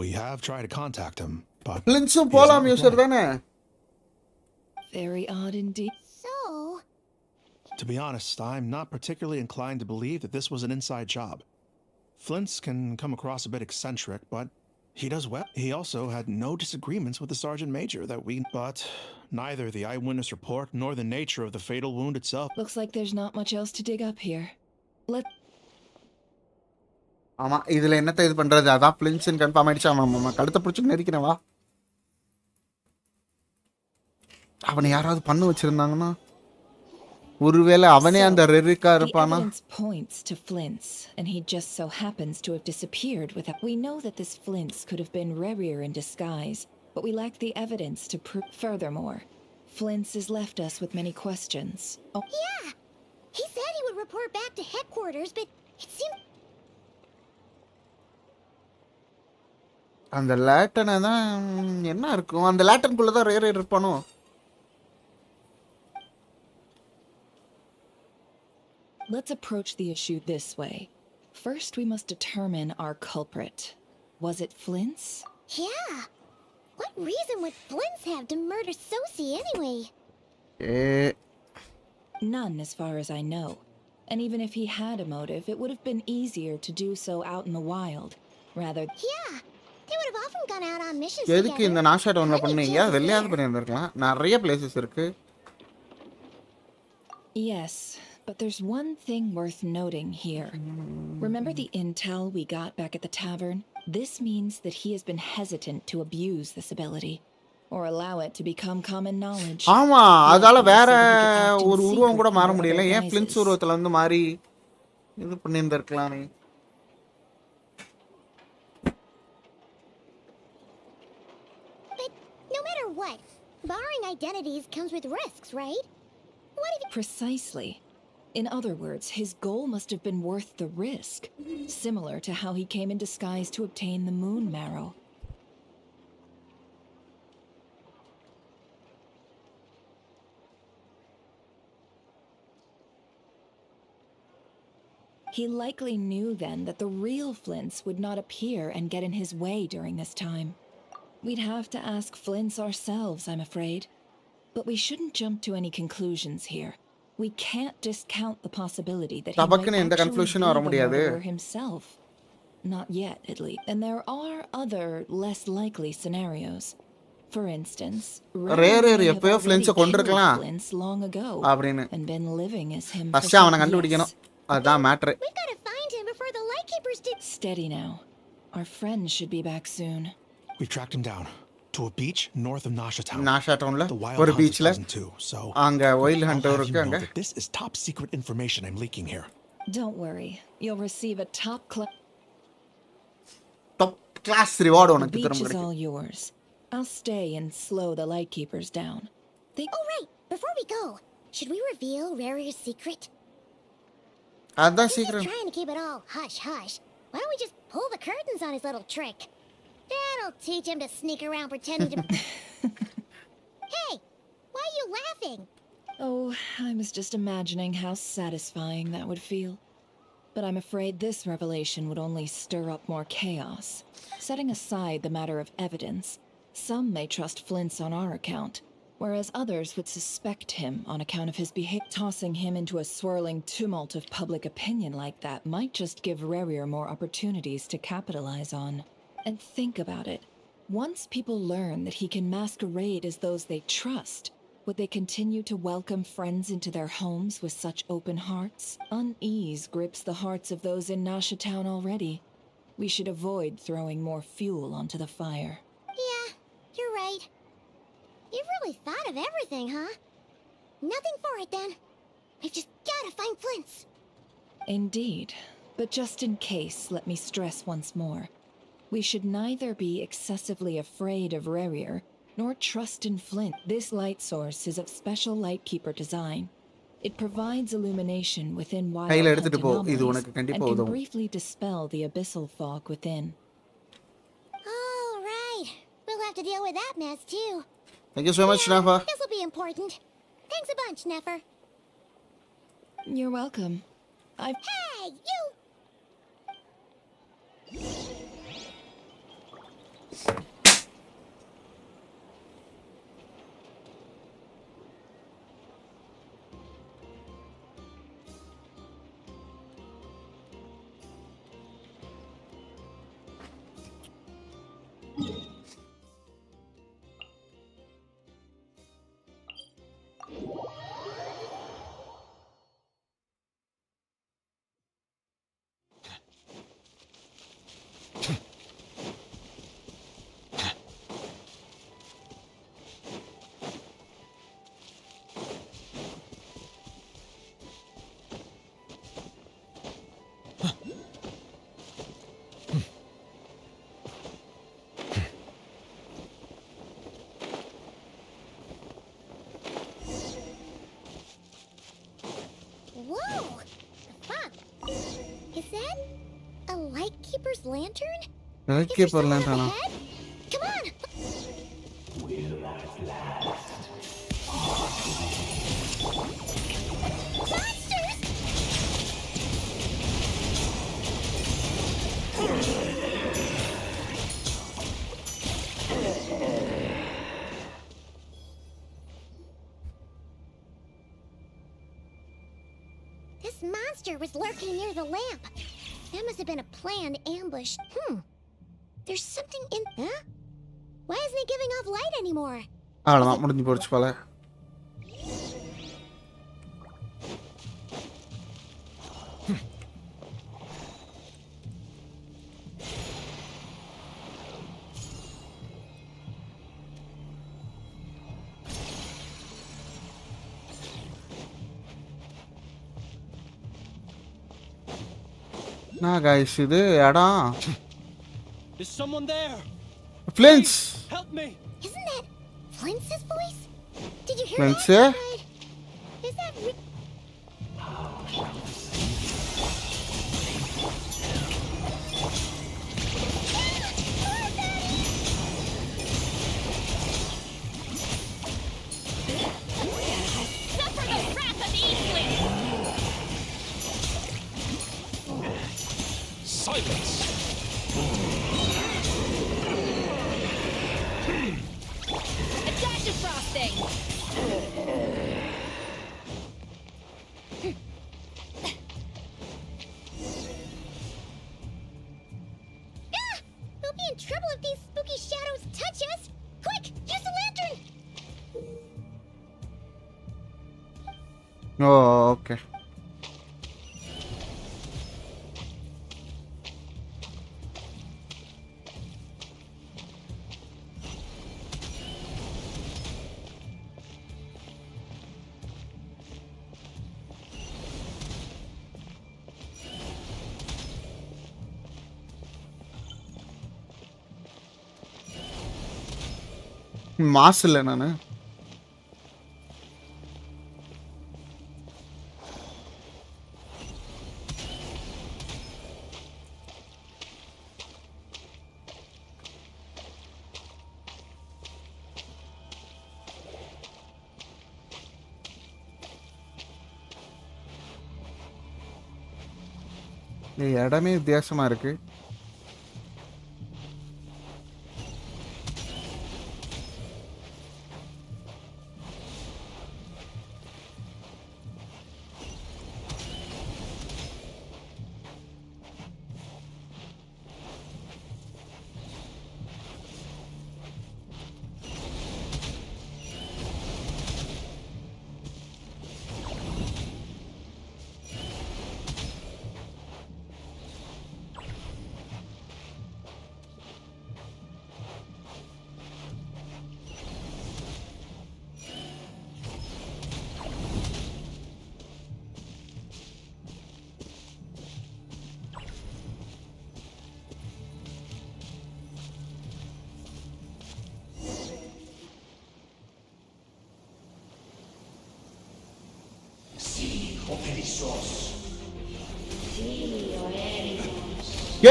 Q: We have tried to contact him, but
A: Flint's
Q: he has
A: போலாம்
Q: not
A: user
Q: replied.
A: தானே?
G: Very odd indeed.
C: So,
Q: To be honest, I'm not particularly inclined to believe that this was an inside job. Flint's can come across a bit eccentric, but he does well. He also had no disagreements with the sergeant major but neither the eyewitness report nor the nature of the fatal wound itself.
G: Looks like there's not much else to dig up here.
A: ஆமா, இதுல என்னத்த இது பண்றது? அதான் films confirm ஆயிடுச்சு. ஆமா, கழுத்தை பிடிச்சி நெரிக்கிறேன் வா. அவனை யாராவது பண்ணு வச்சிருந்தாங்கன்னா ஒருவேளை அவனே அந்த ரெரிக்கா இருப்பானா?
G: The evidence points to Flint's, and he just so happens to have disappeared without. We know that this Flint's could have been Rerir in disguise, but we lack the evidence to prove. Furthermore, Flint's has left us with many questions. Oh.
C: yeah, he said he would report back to headquarters, but it seemed.
A: அந்த லேட்டனை தான் என்ன இருக்கும்? அந்த லேட்டனுக்குள்ள தான் rare இருப்பானோ?
G: Let's approach the issue this way. First, we must determine our culprit. Was it Flint's?
C: Yeah. What reason would Flint's have to murder Sosie anyway?
G: None, as far as I know. And even if he had a motive, it would have been easier to do so out in the wild, rather.
C: Yeah, they would have often gone out on missions
A: எதுக்கு இந்த
C: together.
A: நாஷா டவுன்ல
C: Plenty of
A: பண்ணீங்க
C: chances
A: வெளியாவது
C: there.
A: பண்ணியிருந்திருக்கலாம் நிறைய places இருக்கு.
G: Yes, but there's one thing worth noting here. Remember the intel we got back at the tavern? This means that he has been hesitant to abuse this ability, or allow it to become common knowledge.
A: ஆமா அதால வேற
G: So that he could act in
A: ஒரு உருவம் கூட
G: secret
A: மாற
G: under
A: முடியல.
G: other
A: ஏன் ஃப்ளின்ஸ்
G: guises.
A: உருவத்துல வந்து மாறி இது பண்ணியிருந்திருக்கலாம்.
C: But no matter what, borrowing identities comes with risks, right? What if
G: Precisely. In other words, his goal must have been worth the risk, similar to how he came in disguise to obtain the moon marrow. He likely knew then that the real Flints would not appear and get in his way during this time. We'd have to ask Flints ourselves, I'm afraid. But we shouldn't jump to any conclusions here. We can't discount the possibility that he might
A: டபக்குன்னு எந்த
G: actually be
A: கன்க்ளூஷனும் வர
G: the
A: முடியாது.
G: murderer himself. Not yet, at least. And there are other, less likely scenarios. For instance,
A: Rare
G: may have
A: எப்பயோ
G: already
A: ஃப்ளின்ஸை
G: killed
A: கொண்டிருக்கலாம்
G: Flints long ago
A: அப்படின்னு.
G: and been living as him for
A: first அவனை
G: some
A: கண்டுபிடிக்கணும்.
G: yes.
A: அதுதான் matter.
C: we've got to find him before the Lightkeepers did?
G: Steady now. Our friend should be back soon.
Q: We tracked him down to a beach north of Nasha Town.
A: நாஷா டவுன்ல
Q: The wild
A: ஒரு
Q: hunt is
A: பீச்ல
Q: present too, so
A: அங்க ஒயில்
Q: I'll
A: hunter
Q: have you
A: இருக்கு
Q: know
A: அங்க.
Q: that this is top secret information I'm leaking here.
G: Don't worry. You'll receive a top class.
A: Top class reward
G: The
A: உனக்கு
G: beach
A: திரும்ப
G: is
A: கிடைக்கும்.
G: all yours. I'll stay and slow the Lightkeepers down.
C: Oh, right. Before we go, should we reveal Rarier's secret?
A: அதுதான்
C: He's
A: சீக்கிரம்.
C: trying to keep it all hush-hush. Why don't we just pull the curtains on his little trick? That'll teach him to sneak around pretending to... Hey, why are you laughing?
G: Oh, I was just imagining how satisfying that would feel. But I'm afraid this revelation would only stir up more chaos. Setting aside the matter of evidence, some may trust Flint's on our account, whereas others would suspect him on account of his behavior. Tossing him into a swirling tumult of public opinion like that might just give Rarier more opportunities to capitalize on. And think about it. Once people learn that he can masquerade as those they trust, would they continue to welcome friends into their homes with such open hearts? Unease grips the hearts of those in Nasha Town already. We should avoid throwing more fuel onto the fire.
C: Yeah, you're right. You've really thought of everything, huh? Nothing for it, then. We've just gotta find Flint's.
G: Indeed. But just in case, let me stress once more. We should neither be excessively afraid of Rarier, nor trust in Flint. This light source is of special Lightkeeper design. It provides illumination within wild
A: கையில
G: hunt
A: எடுத்துட்டு போ. இது
G: anomalies
A: உனக்கு
G: and
A: கண்டிப்பா
G: can
A: உதவும்.
G: briefly dispel the abyssal fog within.
C: All right. We'll have to deal with that mess, too.
A: Thank you so much, Nafa.
C: This'll be important. Thanks a bunch, Nefer.
G: You're welcome. I've...
C: Hey, you! Whoa! The fuck? Is that a Lightkeeper's lantern?
A: Lightkeeper lantern.
C: Ahead? Come on!
R: Will at last.
C: Monsters! This monster was lurking near the lamp. That must have been a planned ambush. There's something in... Huh? Why isn't he giving off light anymore?
A: அவ்வளோதான் முடிஞ்சு போச்சு போல. நான் guys இது இடம்.
O: Is someone there?
A: Flint.
O: Help me.
C: Isn't that Flint's voice? Did you hear
A: Flint?
C: that? Is that
E: Suffer the wrath of Eastwind!
H: Silence!
E: Attack defrosting!
C: We'll be in trouble if these spooky shadows touch us! Quick, use the lantern!
A: Oh, okay. Mass இல்லை நான் இடமே வித்தியாசமா இருக்கு.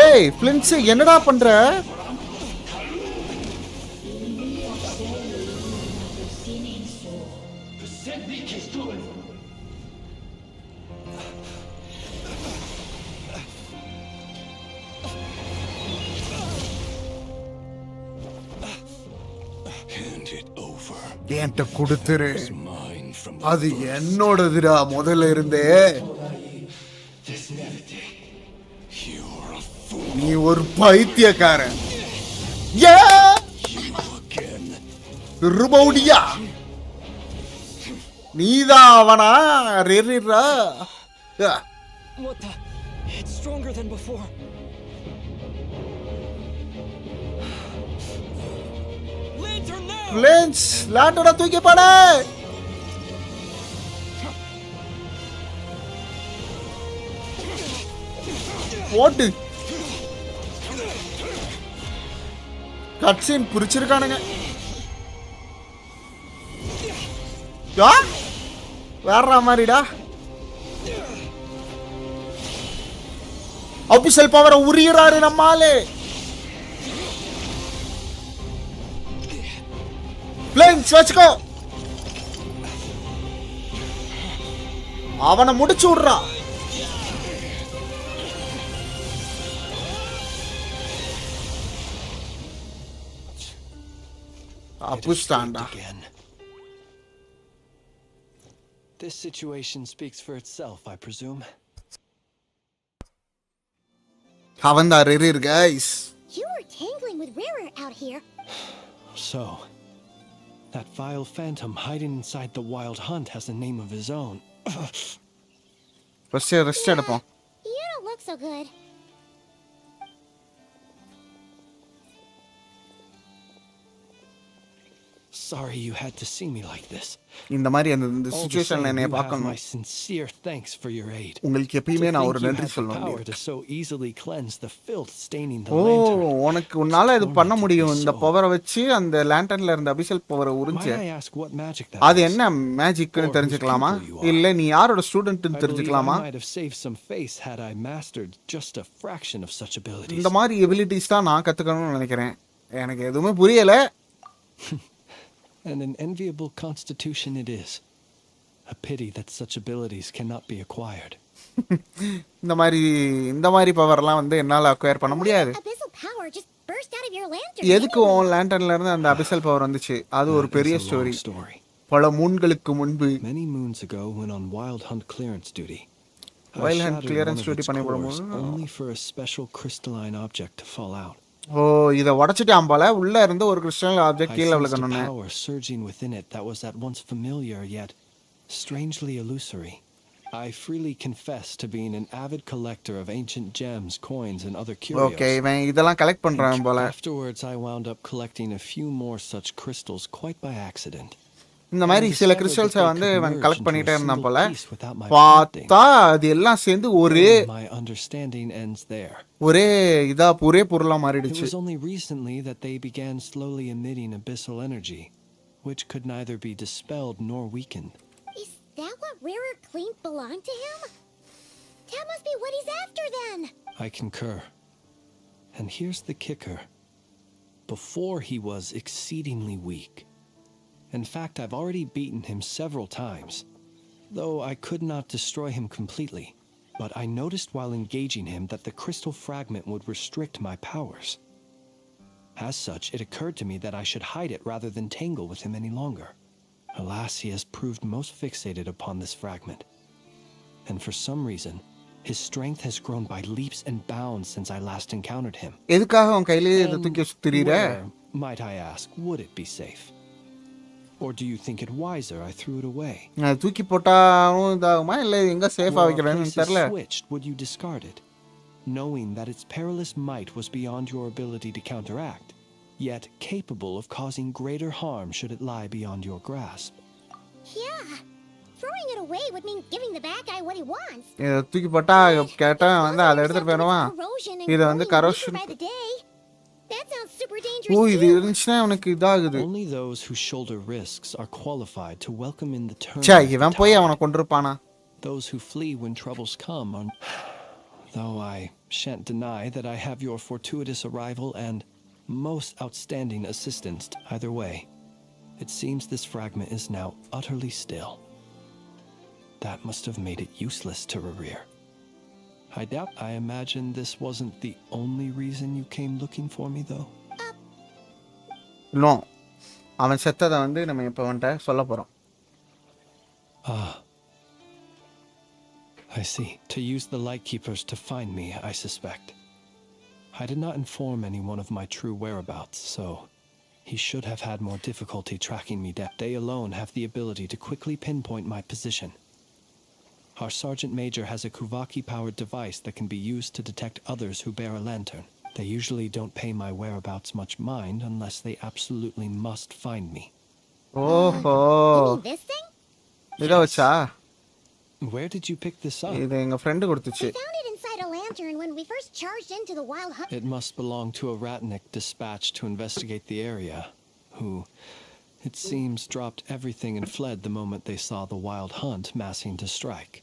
A: ஏய் ஃப்ளின்ட்ஸ் என்னடா பண்ற? என்கிட்ட கொடுத்துரு, அது என்னோடதுடா முதல்ல இருந்தே. நீ ஒரு பைத்தியக்காரன். ருபௌடியா நீதான் அவனா? ரெரிரா
O: What the? It's stronger than before. Lantern now.
A: ஃப்ளின்ட்ஸ் லாண்டோட தூக்கி போடு. போட்டு கட்சீன் புரிச்சிருக்கானுங்க. வேற மாதிரிடா ஆபீசல் பவரை உரியுறாரு நம்மாலே. பிளேன்ஸ் வச்சுக்கோ, அவனை முடிச்சு விடுறா. அப்புஸ்டாண்டா.
O: This situation speaks for itself, I presume.
A: அவன் தான் ரெரீர் guys.
C: You were tangling with Rarer out here.
O: So, that vile phantom hiding inside the wild hunt has a name of his own.
A: Rest எடுப்போம்.
C: You don't look so good.
O: Sorry you had to see me like this.
A: இந்த மாதிரி அந்த
O: All the
A: சிச்சுவேஷன்ல
O: same,
A: என்னைய
O: you have
A: பார்க்கணும்.
O: my sincere thanks for your aid.
A: உங்களுக்கு எப்பயுமே
O: To
A: நான்
O: think
A: ஒரு
O: you
A: நன்றி
O: had the
A: சொல்ல
O: power
A: வேண்டியது.
O: to so easily cleanse the filth staining the
A: O
O: lantern.
A: உனக்கு உன்னால இது பண்ண முடியும். இந்த பவரை வச்சு அந்த லேண்டர்ன்ல இருந்த அபிஷல் பவரை உறிஞ்சு.
O: May I ask what magic that
A: அது
O: is?
A: என்ன மேஜிக்னு
O: Or
A: தெரிஞ்சுக்கலாமா?
O: whose pupil you are?
A: இல்ல நீ யாரோட ஸ்டூடெண்ட்னு
O: I believe I
A: தெரிஞ்சுக்கலாமா?
O: might have saved some face had I mastered just a fraction of such abilities.
A: இந்த மாதிரி எபிலிட்டிஸ் தான் நான் கத்துக்கணும்னு நினைக்கிறேன். எனக்கு எதுவுமே புரியல.
O: And an enviable constitution it is. A pity that such abilities cannot be acquired.
A: இந்த மாதிரி பவர்லாம் வந்து என்னால அக்வயர் பண்ண முடியாது.
C: Abyssal power just burst out of your lantern.
A: எதுக்கு உன் லேண்டர்ன்ல இருந்து அந்த அபிஷல் பவர் வந்துச்சு? அது ஒரு பெரிய ஸ்டோரி. பல மூன்களுக்கு முன்பு
O: Many moons ago when on wild hunt clearance duty.
A: Wild hunt clearance duty பண்ணி
O: cores
A: போடும்போது
O: only for a special crystalline object to fall out.
A: ஓ இத உடைச்சிட்டான் போல. உள்ள இருந்து ஒரு கிறிஸ்டல் ஆப்ஜெக்ட்
O: I
A: கீழ
O: sensed a
A: விழுகணும்னு.
O: power surging within it that was at once familiar yet strangely illusory. I freely confess to being an avid collector of ancient gems, coins, and other curios.
A: Okay இவன் இதெல்லாம் collect பண்றான் போல.
O: Afterwards, I wound up collecting a few more such crystals quite by accident.
A: இந்த மாதிரி சில கிறிஸ்டல்ஸை வந்து இவன் collect பண்ணிட்டே இருந்தான் போல. பார்த்தா அது எல்லாம் சேர்ந்து ஒரே
O: My understanding ends there.
A: ஒரே பொருளா
O: It
A: மாறிடுச்சு.
O: was only recently that they began slowly emitting abyssal energy, which could neither be dispelled nor weakened.
C: Is that what Rarer claimed belonged to him? That must be what he's after then.
O: I concur. And here's the kicker. Before he was exceedingly weak. In fact, I've already beaten him several times, though I could not destroy him completely. But I noticed while engaging him that the crystal fragment would restrict my powers. As such, it occurred to me that I should hide it rather than tangle with him any longer. Alas, he has proved most fixated upon this fragment. And for some reason, his strength has grown by leaps and bounds since I last encountered him.
A: எதுக்காக உன் கையில இத தூக்கி சுத்திரீர?
O: Where, might I ask, would it be safe? Or do you think it wiser I threw it away?
A: நான் தூக்கி போட்டாவும் இதாகுமா இல்ல எங்க சேஃபா
O: Were our
A: வைக்கிறேன்னு
O: places
A: தெரியல.
O: switched, would you discard it, knowing that its perilous might was beyond your ability to counteract, yet capable of causing greater harm should it lie beyond your grasp?
C: Yeah. Throwing it away would mean giving the bad guy what he wants.
A: இத தூக்கி போட்டா கேட்டா வந்து அதை எடுத்துட்டு போயிடுவான். இது வந்து corrosion.
C: By the day. That sounds super
A: oh
C: dangerous.
A: இது இருந்துச்சுன்னா உனக்கு இதாகுது.
O: Only those who shoulder risks are qualified to welcome in the turn.
A: சே இவன் போய் அவனை கொன்றுப்பானா?
O: Those who flee when troubles come are... Though I shan't deny that I have your fortuitous arrival and most outstanding assistance either way. It seems this fragment is now utterly still. That must have made it useless to Rarir. I imagine this wasn't the only reason you came looking for me, though.
A: No அவன் செத்ததை வந்து நம்ம இப்போ வந்துட்ட சொல்ல போறோம்.
O: Ah. I see. To use the Lightkeepers to find me, I suspect. I did not inform anyone of my true whereabouts, so he should have had more difficulty tracking me down. They alone have the ability to quickly pinpoint my position. Our Sergeant Major has a Kuvaki-powered device that can be used to detect others who bear a lantern. They usually don't pay my whereabouts much mind unless they absolutely must find me.
A: ஓஹோ
C: You mean this thing?
A: இத வச்சா?
O: Where did you pick this up?
A: இது எங்க friend கொடுத்துச்சு.
C: We found it inside a lantern when we first charged into the wild hunt.
O: It must belong to a Ratnik dispatched to investigate the area, who, it seems, dropped everything and fled the moment they saw the wild hunt massing to strike.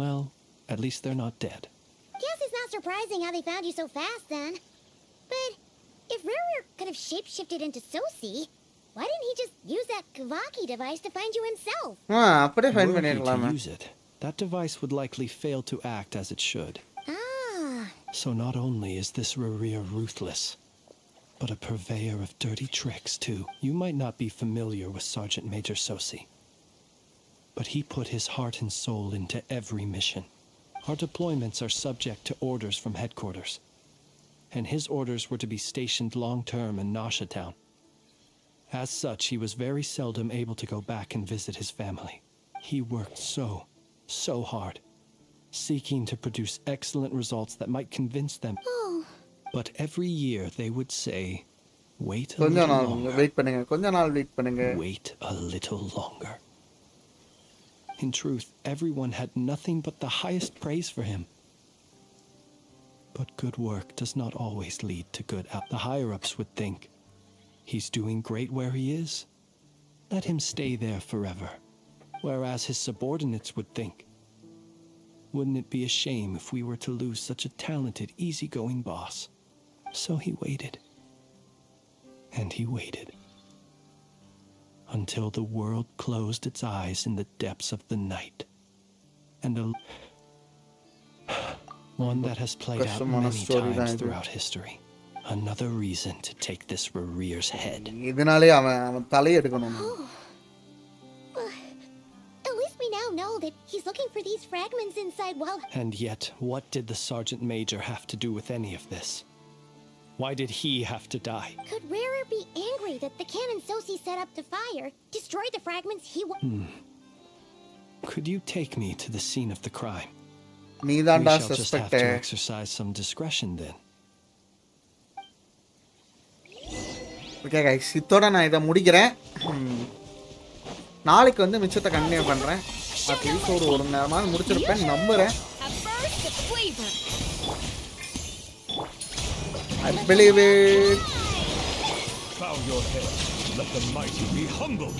O: Well, at least they're not dead.
C: Guess it's not surprising how they found you so fast then. But if Rarer could have shapeshifted into Sosi, why didn't he just use that Kavaki device to find you himself?
A: அப்படியே find
O: Were he
A: பண்ணிரலாமா?
O: to use it, that device would likely fail to act as it should.
C: Ah.
O: So not only is this Rarir ruthless, but a purveyor of dirty tricks too. You might not be familiar with Sergeant Major Sosi, but he put his heart and soul into every mission. Our deployments are subject to orders from headquarters, and his orders were to be stationed long-term in Nasha Town. As such, he was very seldom able to go back and visit his family. He worked so hard, seeking to produce excellent results that might convince them. But every year they would say, wait a little longer. Wait a little longer. In truth, everyone had nothing but the highest praise for him. But good work does not always lead to good out. The higher-ups would think, he's doing great where he is. Let him stay there forever. Whereas his subordinates would think, wouldn't it be a shame if we were to lose such a talented, easygoing boss? So he waited. And he waited. Until the world closed its eyes in the depths of the night. And one that has played out many times throughout history. Another reason to take this Rerear's head.
C: At least we now know that he's looking for these fragments inside well.
O: And yet, what did the Sergeant Major have to do with any of this? Why did he have to die?
C: Could Rarer be angry that the cannon Sosi set up to fire destroyed the fragments he
O: Could you take me to the scene of the crime?
A: We
O: shall just have to exercise some discretion then.
A: Okay guys, இதோட நான் இதை முடிக்கிறேன். நாளைக்கு வந்து மிச்சத்தை continue பண்றேன். At least ஒரு நேரமாவது முடிச்சிருப்பேன் நம்புறேன். I believe it.
H: Bow your head. Let the mighty be humble.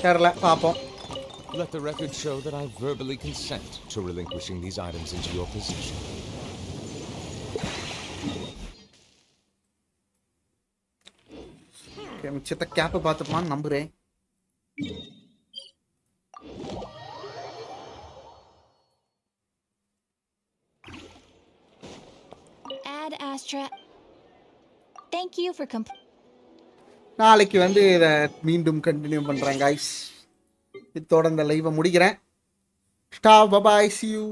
A: தெரியல பாப்போம்.
S: Let the record show that I verbally consent to relinquishing these items into your possession.
A: Okay, மிச்சத்தை கேப்பை பார்த்துப்பான்னு நம்புறேன்.
E: Ad Astra. Thank you for
A: நாளைக்கு வந்து இதை மீண்டும் continue பண்றேன் guys. இதோட இந்த லைவை முடிக்கிறேன். Bye bye, see you.